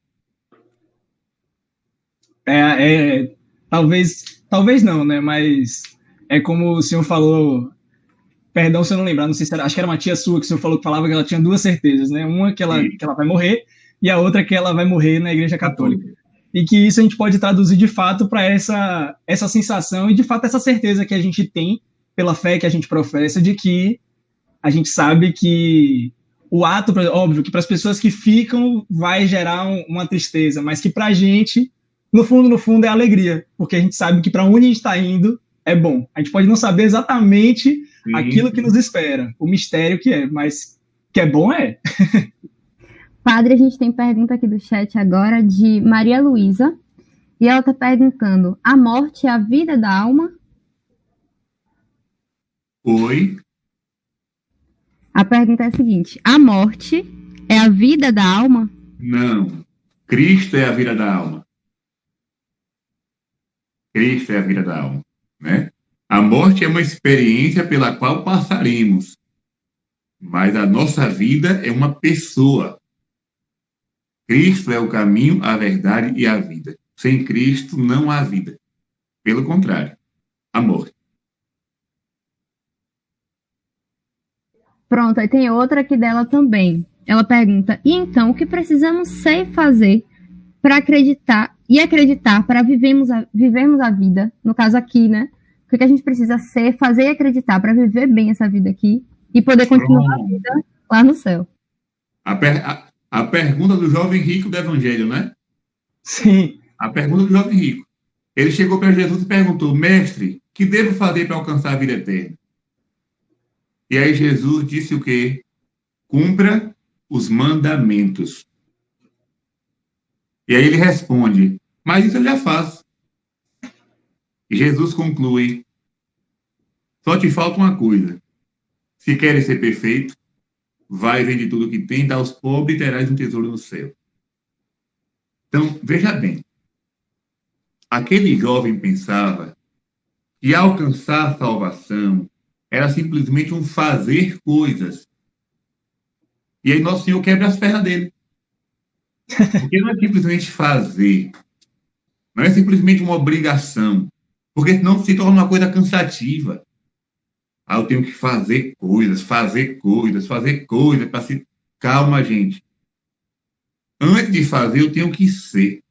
Talvez não, né? Mas é como o senhor falou, perdão se eu não lembrar, não sei se era, acho que era uma tia sua que o senhor falava que ela tinha duas certezas, né? Uma que ela vai morrer e a outra que ela vai morrer na Igreja Católica. E que isso a gente pode traduzir de fato para essa sensação e de fato essa certeza que a gente tem pela fé que a gente professa de que a gente sabe que o ato, óbvio, que para as pessoas que ficam vai gerar uma tristeza, mas que para a gente, no fundo, é alegria, porque a gente sabe que para onde a gente está indo é bom. A gente pode não saber exatamente aquilo que nos espera, o mistério que é, mas que é bom é. Padre, a gente tem pergunta aqui do chat agora de Maria Luísa, e ela está perguntando, a morte é a vida da alma? Oi? A pergunta é a seguinte, a morte é a vida da alma? Não. Cristo é a vida da alma. Cristo é a vida da alma, né? A morte é uma experiência pela qual passaremos, mas a nossa vida é uma pessoa. Cristo é o caminho, a verdade e a vida. Sem Cristo não há vida. Pelo contrário, a morte. Pronto, aí tem outra aqui dela também. Ela pergunta, e então, o que precisamos ser e fazer para acreditar para vivermos a vida, no caso aqui, né? O que a gente precisa ser, fazer e acreditar para viver bem essa vida aqui e poder continuar a vida lá no céu. A pergunta do jovem rico do Evangelho, né? Sim. A pergunta do jovem rico. Ele chegou para Jesus e perguntou, mestre, que devo fazer para alcançar a vida eterna? E aí Jesus disse o quê? Cumpra os mandamentos. E aí ele responde, mas isso eu já faço. E Jesus conclui, só te falta uma coisa. Se queres ser perfeito, vai vender tudo que tem, dá aos pobres e terás um tesouro no céu. Então, veja bem. Aquele jovem pensava que alcançar a salvação era simplesmente um fazer coisas. E aí Nosso Senhor quebra as pernas dele. Porque não é simplesmente fazer. Não é simplesmente uma obrigação. Porque senão se torna uma coisa cansativa. Eu tenho que fazer coisas para se... Calma, gente. Antes de fazer, eu tenho que ser.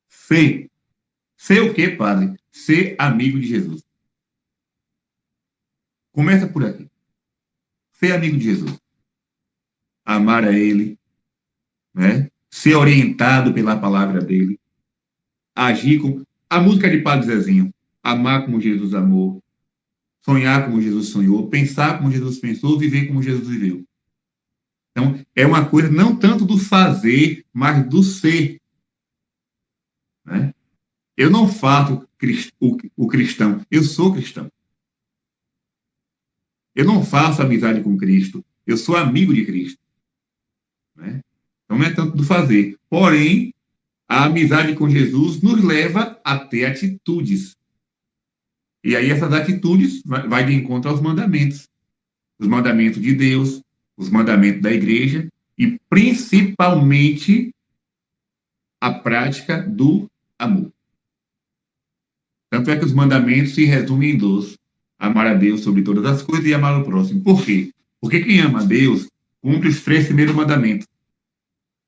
Ser. Ser o quê, padre? Ser amigo de Jesus. Começa por aqui. Ser amigo de Jesus. Amar a Ele. Né? Ser orientado pela palavra dele. Agir com... A música de Padre Zezinho. Amar como Jesus amou. Sonhar como Jesus sonhou. Pensar como Jesus pensou. Viver como Jesus viveu. Então, é uma coisa não tanto do fazer, mas do ser. Né? Eu não faço o cristão. Eu sou cristão. Eu não faço amizade com Cristo. Eu sou amigo de Cristo. Né? Então, não é tanto do fazer. Porém, a amizade com Jesus nos leva a ter atitudes. E aí, essas atitudes vai de encontro aos mandamentos. Os mandamentos de Deus, os mandamentos da igreja e, principalmente, a prática do amor. Tanto é que os mandamentos se resumem em 2. Amar a Deus sobre todas as coisas e amar o próximo. Por quê? Porque quem ama a Deus cumpre os 3 primeiros mandamentos,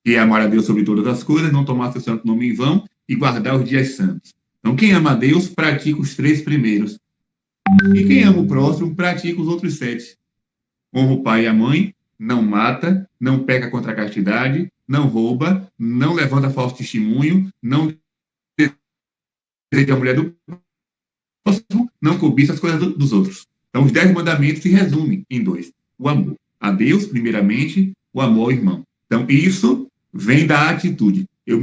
que é amar a Deus sobre todas as coisas, não tomar seu santo nome em vão e guardar os dias santos. Então, quem ama a Deus pratica os 3 primeiros. E quem ama o próximo pratica os outros 7. Honra o pai e a mãe, não mata, não peca contra a castidade, não rouba, não levanta falso testemunho, não deseja a mulher do próximo, não cobiça as coisas dos outros. Então, os 10 mandamentos se resumem em 2. O amor a Deus, primeiramente, o amor ao irmão. Então, isso vem da atitude. Eu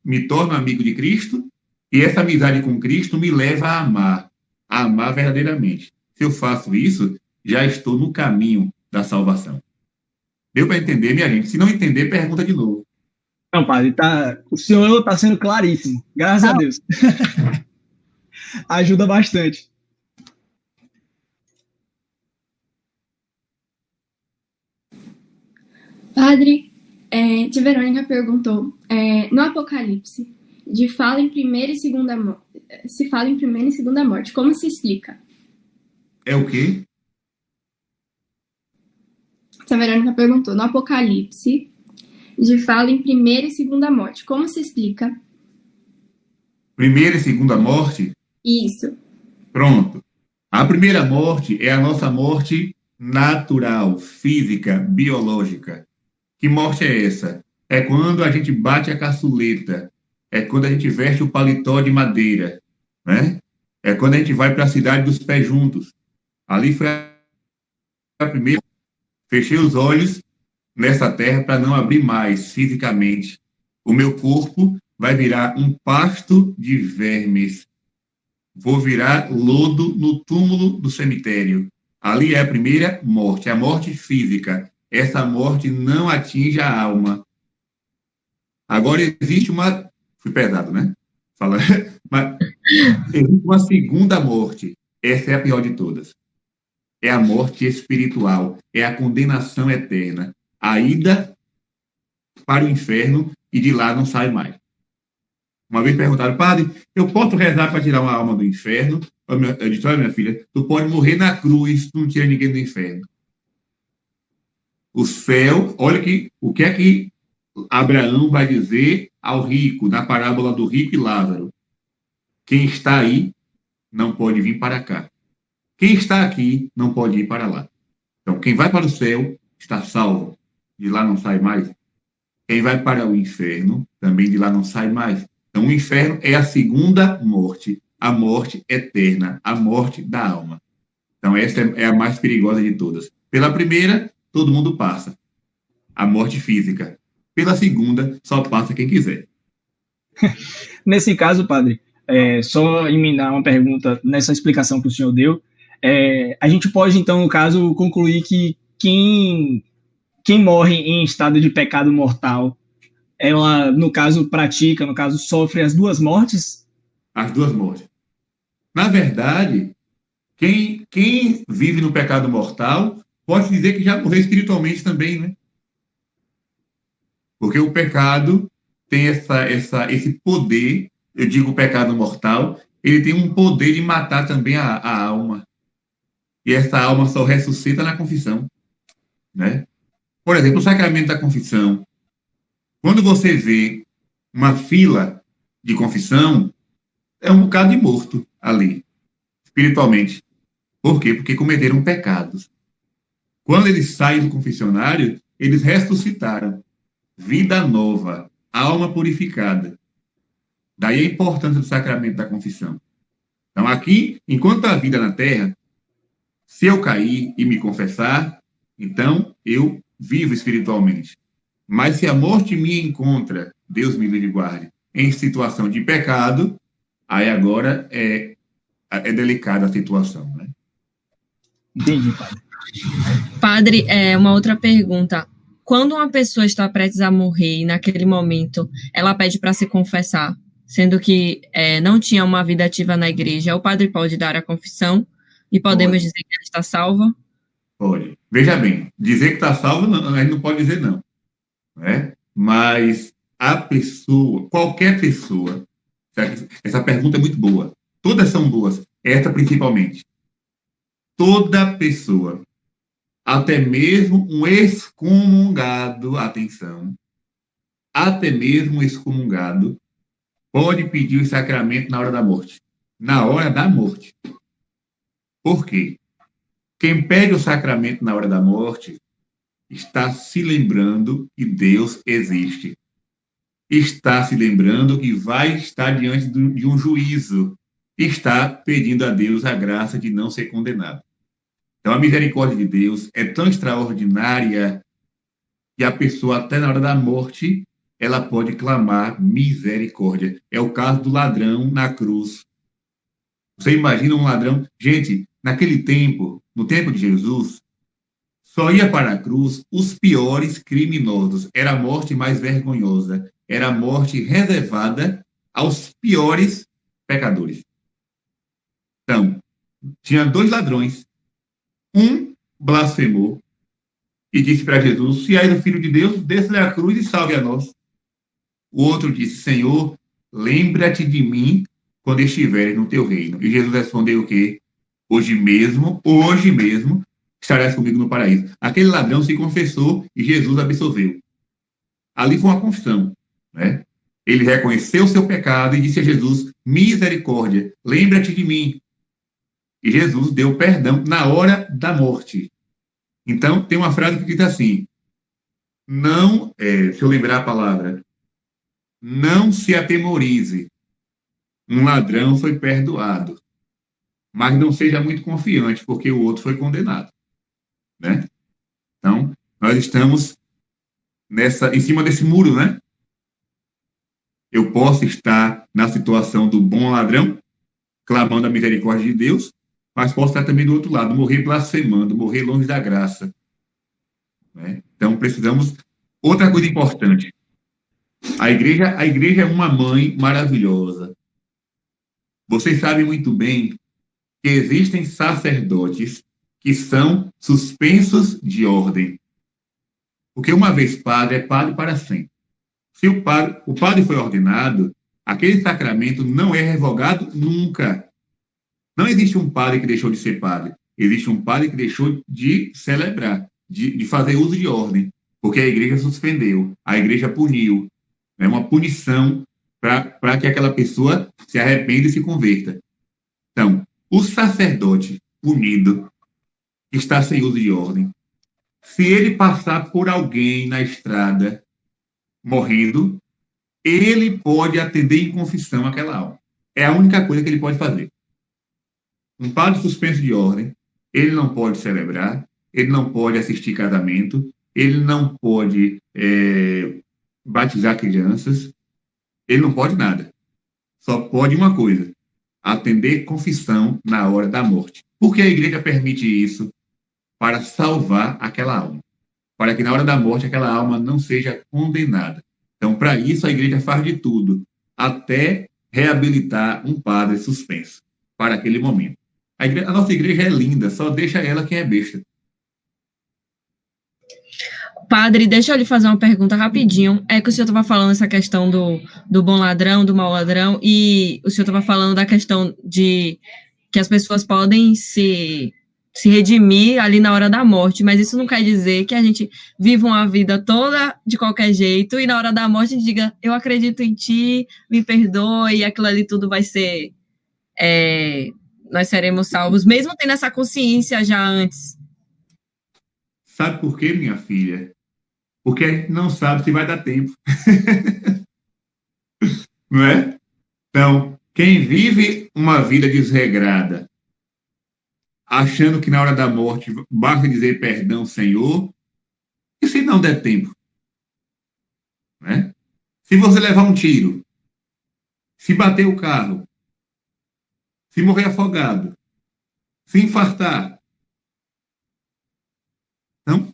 me torno amigo de Cristo e essa amizade com Cristo me leva a amar verdadeiramente. Se eu faço isso, já estou no caminho da salvação. Deu para entender, minha gente? Se não entender, pergunta de novo. Não, padre, o senhor está sendo claríssimo. Graças a Deus. Ajuda bastante. Padre, Tia Verônica perguntou, no Apocalipse, se fala em primeira e segunda morte, como se explica? É o quê? Tia Verônica perguntou, no Apocalipse, fala em primeira e segunda morte, como se explica? Primeira e segunda morte? Isso. Pronto. A primeira morte é a nossa morte natural, física, biológica. Que morte é essa? É quando a gente bate a caçuleta, é quando a gente veste o paletó de madeira, né? É quando a gente vai para a cidade dos pés juntos. Ali foi a primeira. Fechei os olhos nessa terra para não abrir mais fisicamente. O meu corpo vai virar um pasto de vermes. Vou virar lodo no túmulo do cemitério. Ali é a primeira morte, a morte física. Essa morte não atinge a alma. Agora existe uma... Fui pesado, né? Mas existe uma segunda morte. Essa é a pior de todas. É a morte espiritual. É a condenação eterna. A ida para o inferno e de lá não sai mais. Uma vez perguntaram, padre, eu posso rezar para tirar uma alma do inferno? Eu disse, olha, minha filha, tu pode morrer na cruz, tu não tira ninguém do inferno. O céu, olha o que é que Abraão vai dizer ao rico, na parábola do rico e Lázaro. Quem está aí não pode vir para cá. Quem está aqui não pode ir para lá. Então, quem vai para o céu está salvo. De lá não sai mais. Quem vai para o inferno, também de lá não sai mais. Então, o inferno é a segunda morte, a morte eterna, a morte da alma. Então, essa é a mais perigosa de todas. Pela primeira, todo mundo passa. A morte física. Pela segunda, só passa quem quiser. Nesse caso, padre, só emendar uma pergunta nessa explicação que o senhor deu. A gente pode, então, no caso, concluir que quem morre em estado de pecado mortal, ela, no caso, sofre as 2 mortes? As 2 mortes. Na verdade, quem vive no pecado mortal pode dizer que já morreu espiritualmente também, né? Porque o pecado tem esse poder, eu digo pecado mortal, ele tem um poder de matar também a alma. E essa alma só ressuscita na confissão, né? Por exemplo, o sacramento da confissão. Quando você vê uma fila de confissão, é um bocado de morto ali, espiritualmente. Por quê? Porque cometeram pecados. Quando eles saem do confessionário, eles ressuscitaram. Vida nova, alma purificada. Daí a importância do sacramento da confissão. Então, aqui, enquanto há vida na terra, se eu cair e me confessar, então eu vivo espiritualmente. Mas se a morte me encontra, Deus me livre e guarde, em situação de pecado, aí agora é delicada a situação, né? Entendi, padre. Padre, uma outra pergunta. Quando uma pessoa está prestes a morrer e naquele momento ela pede para se confessar, sendo que não tinha uma vida ativa na igreja, o padre pode dar a confissão e podemos dizer que ela está salva? Pode. Veja bem, dizer que está salvo, a gente não pode dizer não. Né? Mas a pessoa, qualquer pessoa, essa pergunta é muito boa, todas são boas, essa principalmente, toda pessoa, até mesmo um excomungado, atenção, até mesmo um excomungado, pode pedir o sacramento na hora da morte. Na hora da morte. Por quê? Quem pede o sacramento na hora da morte está se lembrando que Deus existe. Está se lembrando que vai estar diante de um juízo. Está pedindo a Deus a graça de não ser condenado. Então, a misericórdia de Deus é tão extraordinária que a pessoa, até na hora da morte, ela pode clamar misericórdia. É o caso do ladrão na cruz. Você imagina um ladrão? Gente, naquele tempo, no tempo de Jesus, só ia para a cruz os piores criminosos. Era a morte mais vergonhosa. Era a morte reservada aos piores pecadores. Então, tinha 2 ladrões. Um blasfemou e disse para Jesus: se és o Filho de Deus, desça da cruz e salve a nós. O outro disse: Senhor, lembra-te de mim quando estiveres no teu reino. E Jesus respondeu o quê? Hoje mesmo, estarás comigo no paraíso. Aquele ladrão se confessou e Jesus absolveu. Ali foi uma confissão, né? Ele reconheceu o seu pecado e disse a Jesus: misericórdia, lembra-te de mim. E Jesus deu perdão na hora da morte. Então, tem uma frase que diz assim, se eu lembrar a palavra, não se atemorize. Um ladrão foi perdoado, mas não seja muito confiante, porque o outro foi condenado, né? Então, nós estamos em cima desse muro, né? Eu posso estar na situação do bom ladrão, clamando a misericórdia de Deus, mas posso estar também do outro lado, morrer blasfemando, morrer longe da graça, né? Então, precisamos... Outra coisa importante, a igreja é uma mãe maravilhosa. Vocês sabem muito bem que existem sacerdotes que são suspensos de ordem. Porque uma vez padre, é padre para sempre. Se o padre foi ordenado, aquele sacramento não é revogado nunca. Não existe um padre que deixou de ser padre. Existe um padre que deixou de celebrar, de fazer uso de ordem, porque a igreja suspendeu, a igreja puniu. É uma punição para que aquela pessoa se arrependa e se converta. Então, o sacerdote punido está sem uso de ordem. Se ele passar por alguém na estrada morrendo, ele pode atender em confissão aquela alma. É a única coisa que ele pode fazer. Um padre suspenso de ordem, ele não pode celebrar, ele não pode assistir casamento, ele não pode batizar crianças, ele não pode nada. Só pode uma coisa, atender confissão na hora da morte. Por que a igreja permite isso? Para salvar aquela alma. Para que na hora da morte aquela alma não seja condenada. Então, para isso, a igreja faz de tudo, até reabilitar um padre suspenso para aquele momento. A nossa igreja é linda, só deixa ela quem é besta. Padre, deixa eu lhe fazer uma pergunta rapidinho. É que o senhor estava falando essa questão do bom ladrão, do mau ladrão, e o senhor estava falando da questão de que as pessoas podem se redimir ali na hora da morte, mas isso não quer dizer que a gente viva uma vida toda de qualquer jeito e na hora da morte a gente diga, eu acredito em ti, me perdoe, e aquilo ali tudo vai ser... nós seremos salvos, mesmo tendo essa consciência já antes. Sabe por quê, minha filha? Porque a gente não sabe se vai dar tempo. Não é? Então, quem vive uma vida desregrada, achando que na hora da morte basta dizer perdão, Senhor, e se não der tempo? Não é? Se você levar um tiro, se bater o carro, se morrer afogado, se infartar, então,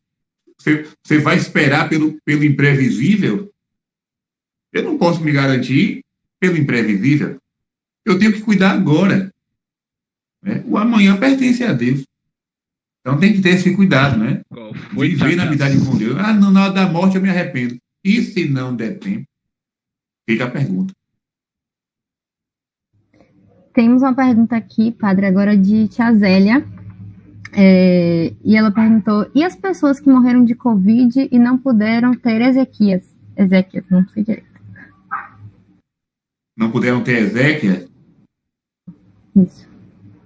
você vai esperar pelo imprevisível? Eu não posso me garantir pelo imprevisível. Eu tenho que cuidar agora. Né? O amanhã pertence a Deus. Então tem que ter esse cuidado, né? Viver na amizade com Deus. Na hora da morte eu me arrependo. E se não der tempo? Fica a pergunta. Temos uma pergunta aqui, padre, agora de Tia Zélia. E ela perguntou: e as pessoas que morreram de Covid e não puderam ter Ezequias, não sei direito. Não puderam ter Ezequias? Isso.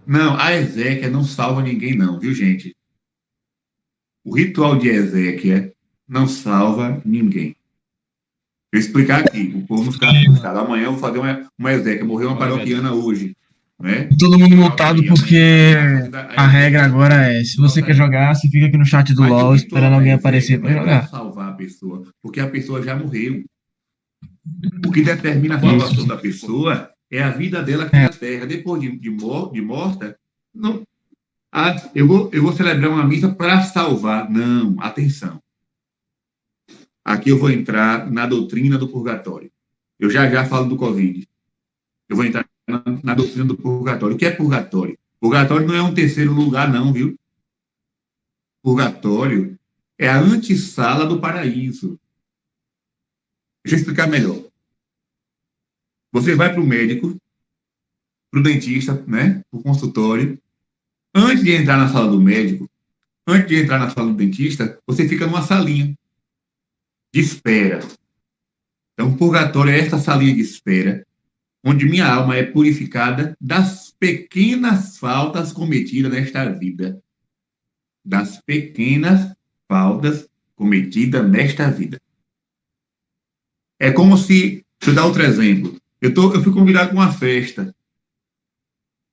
Não, a Ezequias não salva ninguém não, viu, gente? O ritual de Ezequias não salva ninguém. Vou explicar aqui, o povo não fica assustado. Amanhã eu vou fazer uma Ezequias. Morreu uma paroquiana hoje. Né? Todo mundo montado porque a regra agora é: se você quer jogar, você fica aqui no chat do LOL esperando alguém aparecer para jogar. Salvar a pessoa, porque a pessoa já morreu. O que determina a salvação da pessoa é a vida dela aqui na Terra. Depois de morta, não. Eu vou celebrar uma missa para salvar. Não, atenção. Aqui eu vou entrar na doutrina do purgatório. Eu já falo do Covid. Eu vou entrar na doutrina do purgatório. O que é purgatório? Purgatório não é um terceiro lugar, não, viu? Purgatório é a antessala do paraíso. Deixa eu explicar melhor. Você vai para o médico, para o dentista, né? Para o consultório. Antes de entrar na sala do médico, antes de entrar na sala do dentista, você fica numa salinha de espera. Então, o purgatório é essa salinha de espera, onde minha alma é purificada das pequenas faltas cometidas nesta vida. Das pequenas faltas cometidas nesta vida. É como se, deixa eu dar outro exemplo. Eu fui convidado para uma festa.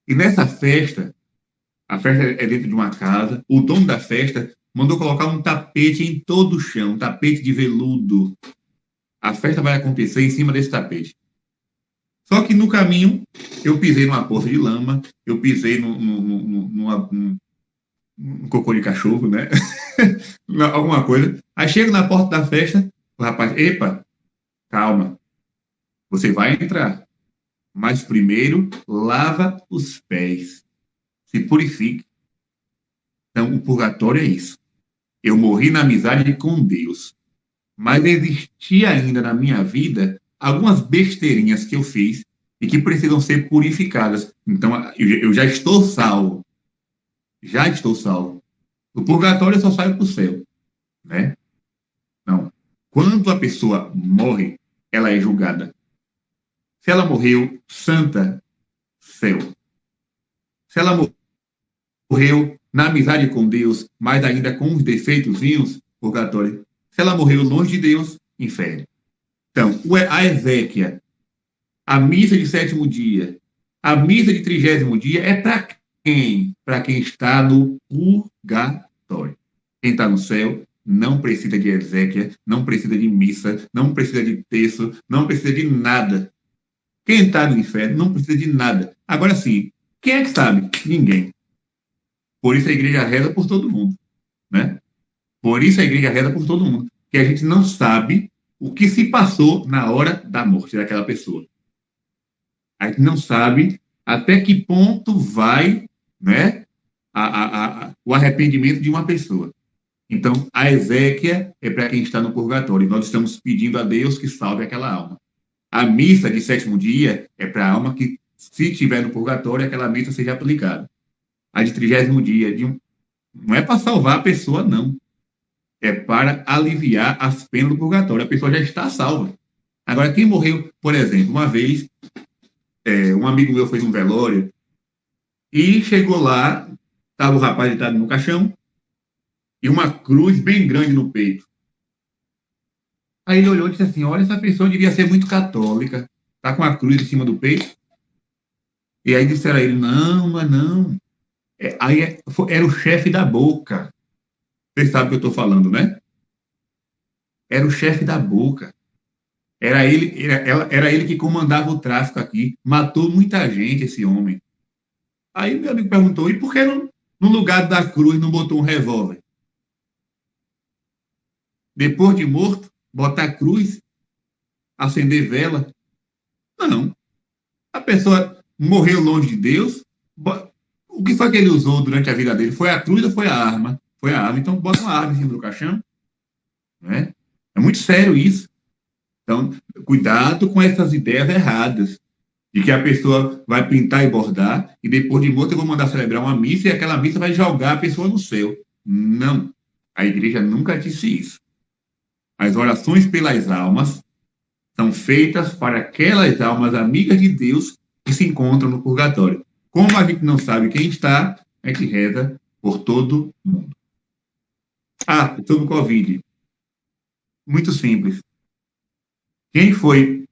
E nessa festa, a festa é dentro de uma casa, o dono da festa mandou colocar um tapete em todo o chão, um tapete de veludo. A festa vai acontecer em cima desse tapete. Só que no caminho, eu pisei numa poça de lama, eu pisei num cocô de cachorro, né? Alguma coisa. Aí chego na porta da festa, o rapaz, epa, calma, você vai entrar, mas primeiro lava os pés, se purifique. Então, o purgatório é isso. Eu morri na amizade com Deus, mas existia ainda na minha vida algumas besteirinhas que eu fiz e que precisam ser purificadas. Então, eu já estou salvo. Já estou salvo. Do purgatório eu só saio para o céu. Né? Não. Quando a pessoa morre, ela é julgada. Se ela morreu santa, céu. Se ela morreu na amizade com Deus, mas ainda com os defeitozinhos, purgatório. Se ela morreu longe de Deus, inferno. Então, a Ezequias, a missa de 7º dia, a missa de 30º dia é para quem? Para quem está no purgatório. Quem está no céu não precisa de Ezequias, não precisa de missa, não precisa de terço, não precisa de nada. Quem está no inferno não precisa de nada. Agora sim, quem é que sabe? Ninguém. Por isso a igreja reza por todo mundo. Né? Por isso a igreja reza por todo mundo. Que a gente não sabe o que se passou na hora da morte daquela pessoa. A gente não sabe até que ponto vai, né, o arrependimento de uma pessoa. Então, a Ezequias é para quem está no purgatório. Nós estamos pedindo a Deus que salve aquela alma. A missa de 7º dia é para a alma que, se estiver no purgatório, aquela missa seja aplicada. A de 30º dia, não é para salvar a pessoa, não. É para aliviar as penas do purgatório. A pessoa já está salva. Agora, quem morreu, por exemplo, uma vez, um amigo meu fez um velório e chegou lá, estava o rapaz deitado no caixão e uma cruz bem grande no peito. Aí ele olhou e disse assim, olha, essa pessoa devia ser muito católica, está com a cruz em cima do peito. E aí disseram a ele, não, mas não. Era o chefe da boca. Você sabe o que eu estou falando, né? Era o chefe da boca. Era ele que comandava o tráfico aqui. Matou muita gente, esse homem. Aí meu amigo perguntou, e por que no lugar da cruz não botou um revólver? Depois de morto, botar cruz, acender vela? Não. A pessoa morreu longe de Deus. O que foi que ele usou durante a vida dele? Foi a cruz ou foi a arma? Foi a arma. Então, bota uma arma em cima do caixão. Né? É muito sério isso. Então, cuidado com essas ideias erradas, de que a pessoa vai pintar e bordar, e depois de morto eu vou mandar celebrar uma missa, e aquela missa vai jogar a pessoa no céu. Não. A igreja nunca disse isso. As orações pelas almas são feitas para aquelas almas amigas de Deus que se encontram no purgatório. Como a gente não sabe quem está, a gente reza por todo mundo. Sobre o Covid. Muito simples. Quem foi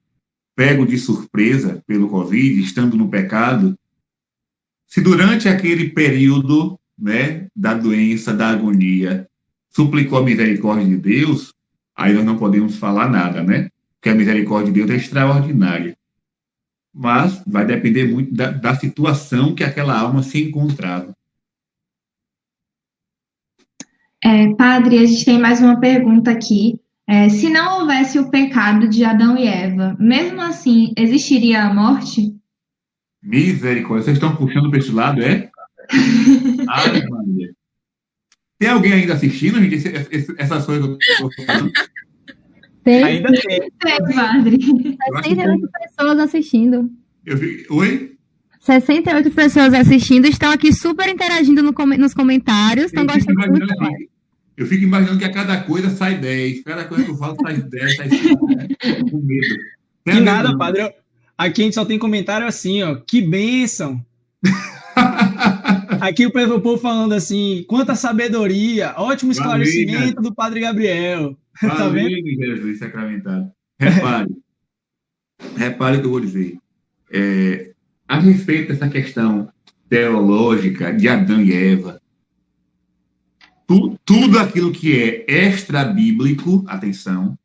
pego de surpresa pelo Covid, estando no pecado, se durante aquele período, né, da doença, da agonia, suplicou a misericórdia de Deus, aí nós não podemos falar nada, né? Porque a misericórdia de Deus é extraordinária. Mas vai depender muito da situação que aquela alma se encontrava. Padre, a gente tem mais uma pergunta aqui. Se não houvesse o pecado de Adão e Eva, mesmo assim, existiria a morte? Misericórdia. Vocês estão puxando para esse lado, é? Ai, Maria. Tem alguém ainda assistindo, gente? Essas coisas que eu estou falando? Ainda tem. Padre. 68 pessoas assistindo. Oi? 68 pessoas assistindo, estão aqui super interagindo nos comentários, estão gostando muito. Eu fico imaginando que a cada coisa sai 10, cada coisa que eu falo sai 10, sai 5, com medo. Que nada, padre. Aqui a gente só tem comentário assim, ó, que bênção. Aqui o povo falando assim, quanta sabedoria, ótimo esclarecimento do Padre Gabriel. Tá vendo? Jesus sacramentado. Repare o que eu vou dizer. A respeito dessa questão teológica de Adão e Eva, tudo aquilo que é extra-bíblico, atenção,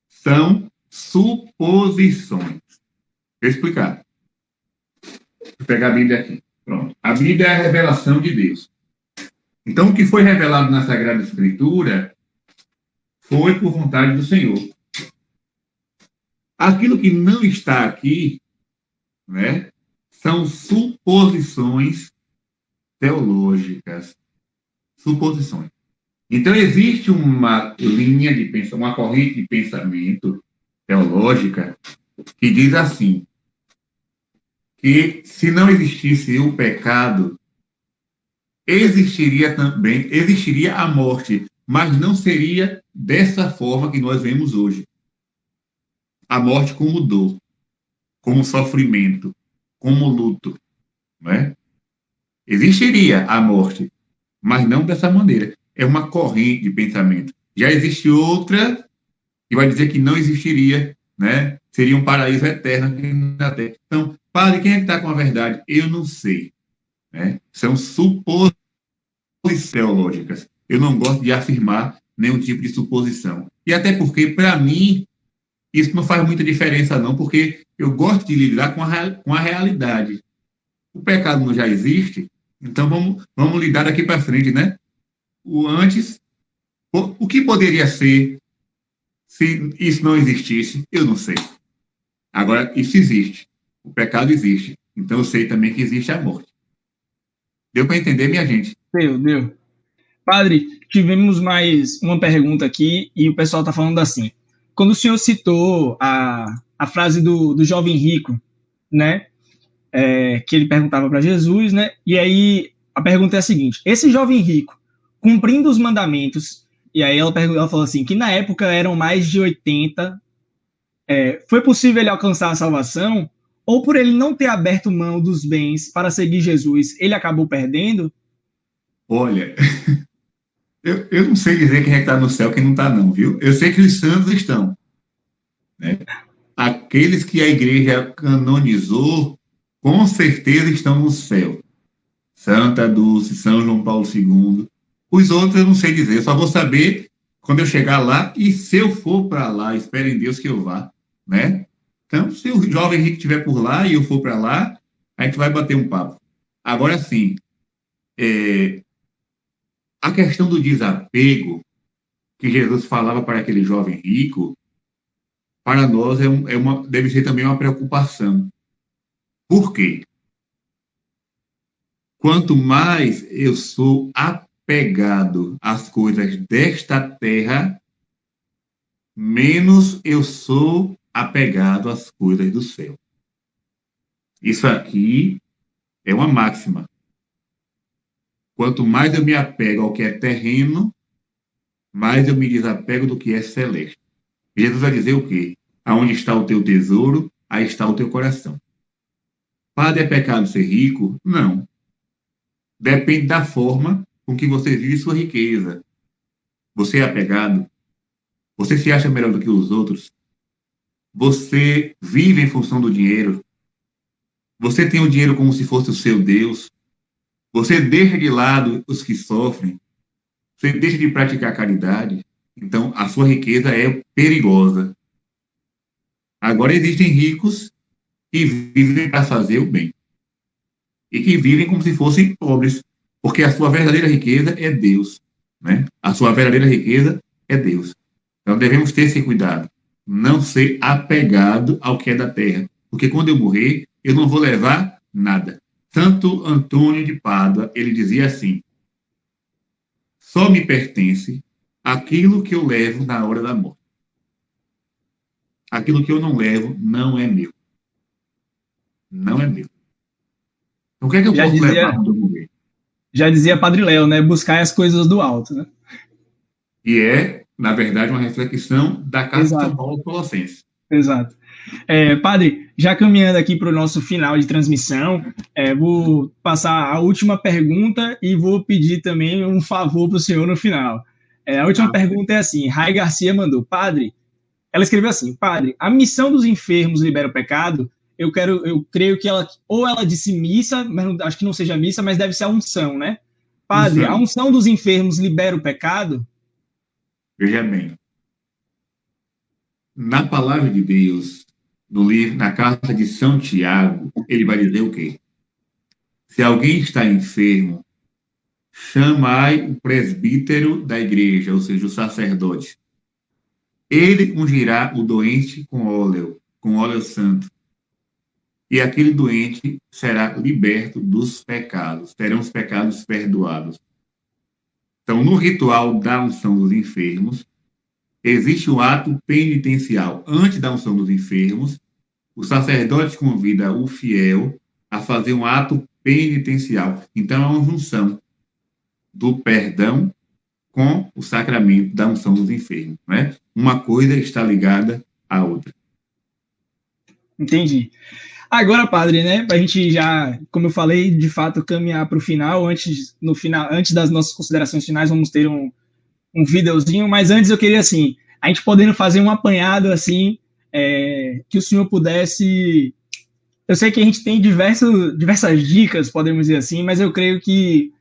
são suposições. Vou explicar. Vou pegar a Bíblia aqui. Pronto. A Bíblia é a revelação de Deus. Então, o que foi revelado na Sagrada Escritura foi por vontade do Senhor. Aquilo que não está aqui, né, são suposições teológicas. Suposições. Então, existe uma linha de pensamento, uma corrente de pensamento teológica que diz assim, que se não existisse o pecado, existiria a morte, mas não seria dessa forma que nós vemos hoje. A morte como dor, como sofrimento, como luto, né? Existiria a morte, mas não dessa maneira. É uma corrente de pensamento. Já existe outra que vai dizer que não existiria, né? Seria um paraíso eterno aqui na Terra. Então, padre, quem é que está com a verdade? Eu não sei, né? São suposições teológicas. Eu não gosto de afirmar nenhum tipo de suposição. E até porque, para mim, isso não faz muita diferença, não, porque eu gosto de lidar com a realidade. O pecado não já existe, então vamos lidar daqui para frente, né? O que poderia ser se isso não existisse? Eu não sei. Agora, isso existe. O pecado existe. Então, eu sei também que existe a morte. Deu para entender, minha gente? Deu. Padre, tivemos mais uma pergunta aqui e o pessoal está falando assim. Quando o senhor citou a frase do jovem rico, né? Que ele perguntava para Jesus, né? E aí a pergunta é a seguinte: esse jovem rico, cumprindo os mandamentos, e aí ela falou assim, que na época eram mais de 80, foi possível ele alcançar a salvação? Ou por ele não ter aberto mão dos bens para seguir Jesus, ele acabou perdendo? Olha, eu não sei dizer quem é que está no céu e quem não está não, viu? Eu sei que os santos estão, né? Aqueles que a igreja canonizou, com certeza estão no céu. Santa Dulce, São João Paulo II. Os outros eu não sei dizer, eu só vou saber quando eu chegar lá e se eu for para lá, espero em Deus que eu vá, né? Então, se o jovem rico estiver por lá e eu for para lá, a gente vai bater um papo. Agora, sim, a questão do desapego que Jesus falava para aquele jovem rico, para nós deve ser também uma preocupação. Por quê? Quanto mais eu sou apegado às coisas desta terra, menos eu sou apegado às coisas do céu. Isso aqui é uma máxima. Quanto mais eu me apego ao que é terreno, mais eu me desapego do que é celeste. Jesus vai dizer o quê? Aonde está o teu tesouro, aí está o teu coração. Padre, é pecado ser rico? Não. Depende da forma com que você vive sua riqueza. Você é apegado? Você se acha melhor do que os outros? Você vive em função do dinheiro? Você tem o dinheiro como se fosse o seu Deus? Você deixa de lado os que sofrem? Você deixa de praticar caridade? Então, a sua riqueza é perigosa. Agora, existem ricos que vivem para fazer o bem. E que vivem como se fossem pobres. Porque a sua verdadeira riqueza é Deus. Né? A sua verdadeira riqueza é Deus. Então, devemos ter esse cuidado. Não ser apegado ao que é da terra. Porque quando eu morrer, eu não vou levar nada. Santo Antônio de Pádua, ele dizia assim: só me pertence aquilo que eu levo na hora da morte. Aquilo que eu não levo não é meu. Não é meu. Então, o que é que eu posso levar quando eu morrer? Já dizia Padre Léo, né? Buscar as coisas do alto, né? E é, na verdade, uma reflexão da Carta de São Paulo aos Colossenses. Exato. Padre, já caminhando aqui para o nosso final de transmissão, vou passar a última pergunta e vou pedir também um favor para o senhor no final. A última pergunta é assim: Rai Garcia mandou: Padre, ela escreveu assim: Padre, a missão dos enfermos libera o pecado? Eu creio que ela disse missa, mas acho que não seja missa, mas deve ser a unção, né? Padre, a unção dos enfermos libera o pecado? Veja bem, na palavra de Deus, no livro, na carta de São Tiago, ele vai dizer o quê? Se alguém está enfermo, chamai o presbítero da igreja, ou seja, o sacerdote. Ele ungirá o doente com óleo santo. E aquele doente será liberto dos pecados, terão os pecados perdoados. Então, no ritual da unção dos enfermos, existe um ato penitencial. Antes da unção dos enfermos, o sacerdote convida o fiel a fazer um ato penitencial. Então, é uma junção do perdão com o sacramento da unção dos enfermos. Né? Uma coisa está ligada à outra. Entendi. Agora, padre, né, para a gente já, como eu falei, de fato, caminhar para o final, antes das nossas considerações finais, vamos ter um videozinho, mas antes eu queria, assim, a gente podendo fazer um apanhado, assim, que o senhor pudesse... Eu sei que a gente tem diversas dicas, podemos dizer assim, mas eu creio que,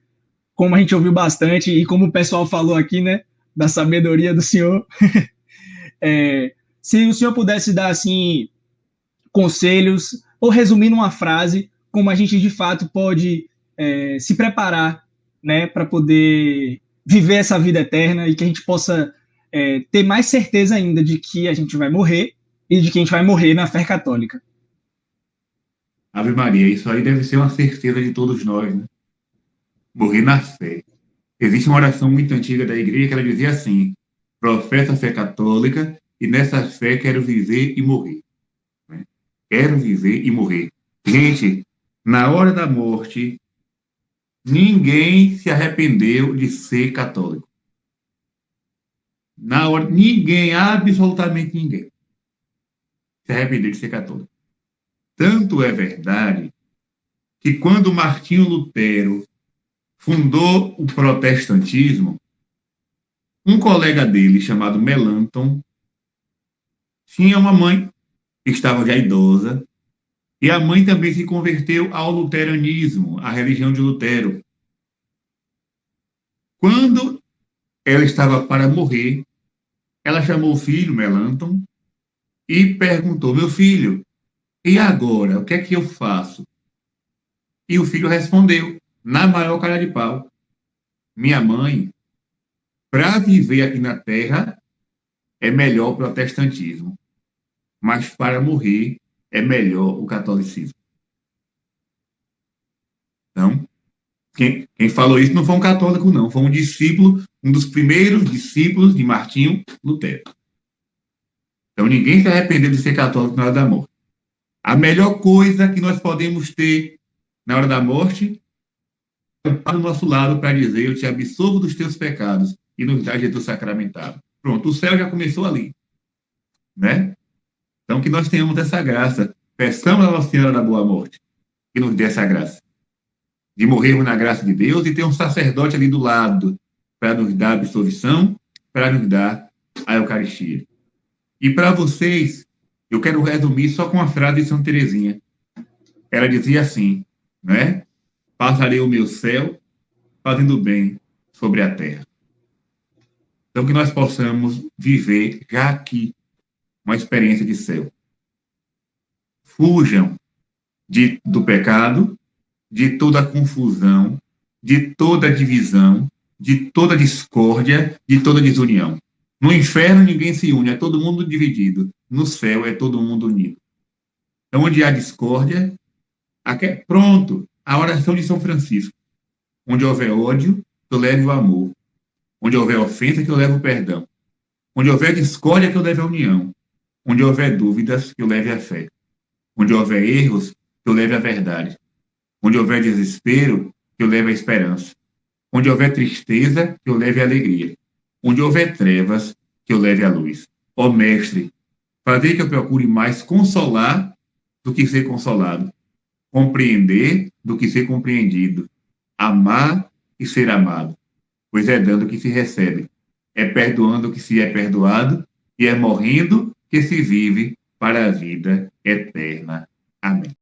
como a gente ouviu bastante, e como o pessoal falou aqui, né, da sabedoria do senhor, se o senhor pudesse dar, assim, conselhos, ou resumir numa frase, como a gente de fato pode se preparar, né, para poder viver essa vida eterna e que a gente possa ter mais certeza ainda de que a gente vai morrer e de que a gente vai morrer na fé católica. Ave Maria, isso aí deve ser uma certeza de todos nós, né? Morrer na fé. Existe uma oração muito antiga da igreja que ela dizia assim: professo a fé católica e nessa fé quero viver e morrer. Quero viver e morrer. Gente, na hora da morte, ninguém se arrependeu de ser católico. Na hora, ninguém, absolutamente ninguém, se arrependeu de ser católico. Tanto é verdade que quando Martinho Lutero fundou o protestantismo, um colega dele, chamado Melanchthon, tinha uma mãe que estava já idosa, e a mãe também se converteu ao luteranismo, à religião de Lutero. Quando ela estava para morrer, ela chamou o filho, Melanchthon, e perguntou: meu filho, e agora, o que é que eu faço? E o filho respondeu, na maior cara de pau: minha mãe, para viver aqui na terra, é melhor o protestantismo. Mas para morrer é melhor o catolicismo. Então, quem falou isso não foi um católico, não. Foi um discípulo, um dos primeiros discípulos de Martinho Lutero. Então, ninguém se arrependeu de ser católico na hora da morte. A melhor coisa que nós podemos ter na hora da morte é o Pai do nosso lado para dizer: eu te absolvo dos teus pecados e nos dá Jesus sacramentado. Pronto, o céu já começou ali, né? Então, que nós tenhamos essa graça. Peçamos a Nossa Senhora da Boa Morte que nos dê essa graça de morrermos na graça de Deus e ter um sacerdote ali do lado para nos dar a absolvição, para nos dar a Eucaristia. E para vocês, eu quero resumir só com uma frase de Santa Teresinha. Ela dizia assim, né? Passarei o meu céu fazendo bem sobre a terra. Então, que nós possamos viver já aqui uma experiência de céu. Fujam do pecado, de toda confusão, de toda divisão, de toda discórdia, de toda desunião. No inferno ninguém se une, é todo mundo dividido. No céu é todo mundo unido. Então, onde há discórdia, pronto, a oração de São Francisco. Onde houver ódio, que eu leve o amor. Onde houver ofensa, que eu leve o perdão. Onde houver discórdia, que eu leve a união. Onde houver dúvidas, que eu leve a fé. Onde houver erros, que eu leve a verdade. Onde houver desespero, que eu leve a esperança. Onde houver tristeza, que eu leve a alegria. Onde houver trevas, que eu leve a luz. Ó Mestre, fazei que eu procure mais consolar do que ser consolado. Compreender do que ser compreendido. Amar e ser amado. Pois é dando que se recebe. É perdoando que se é perdoado. E é morrendo que se vive para a vida eterna. Amém.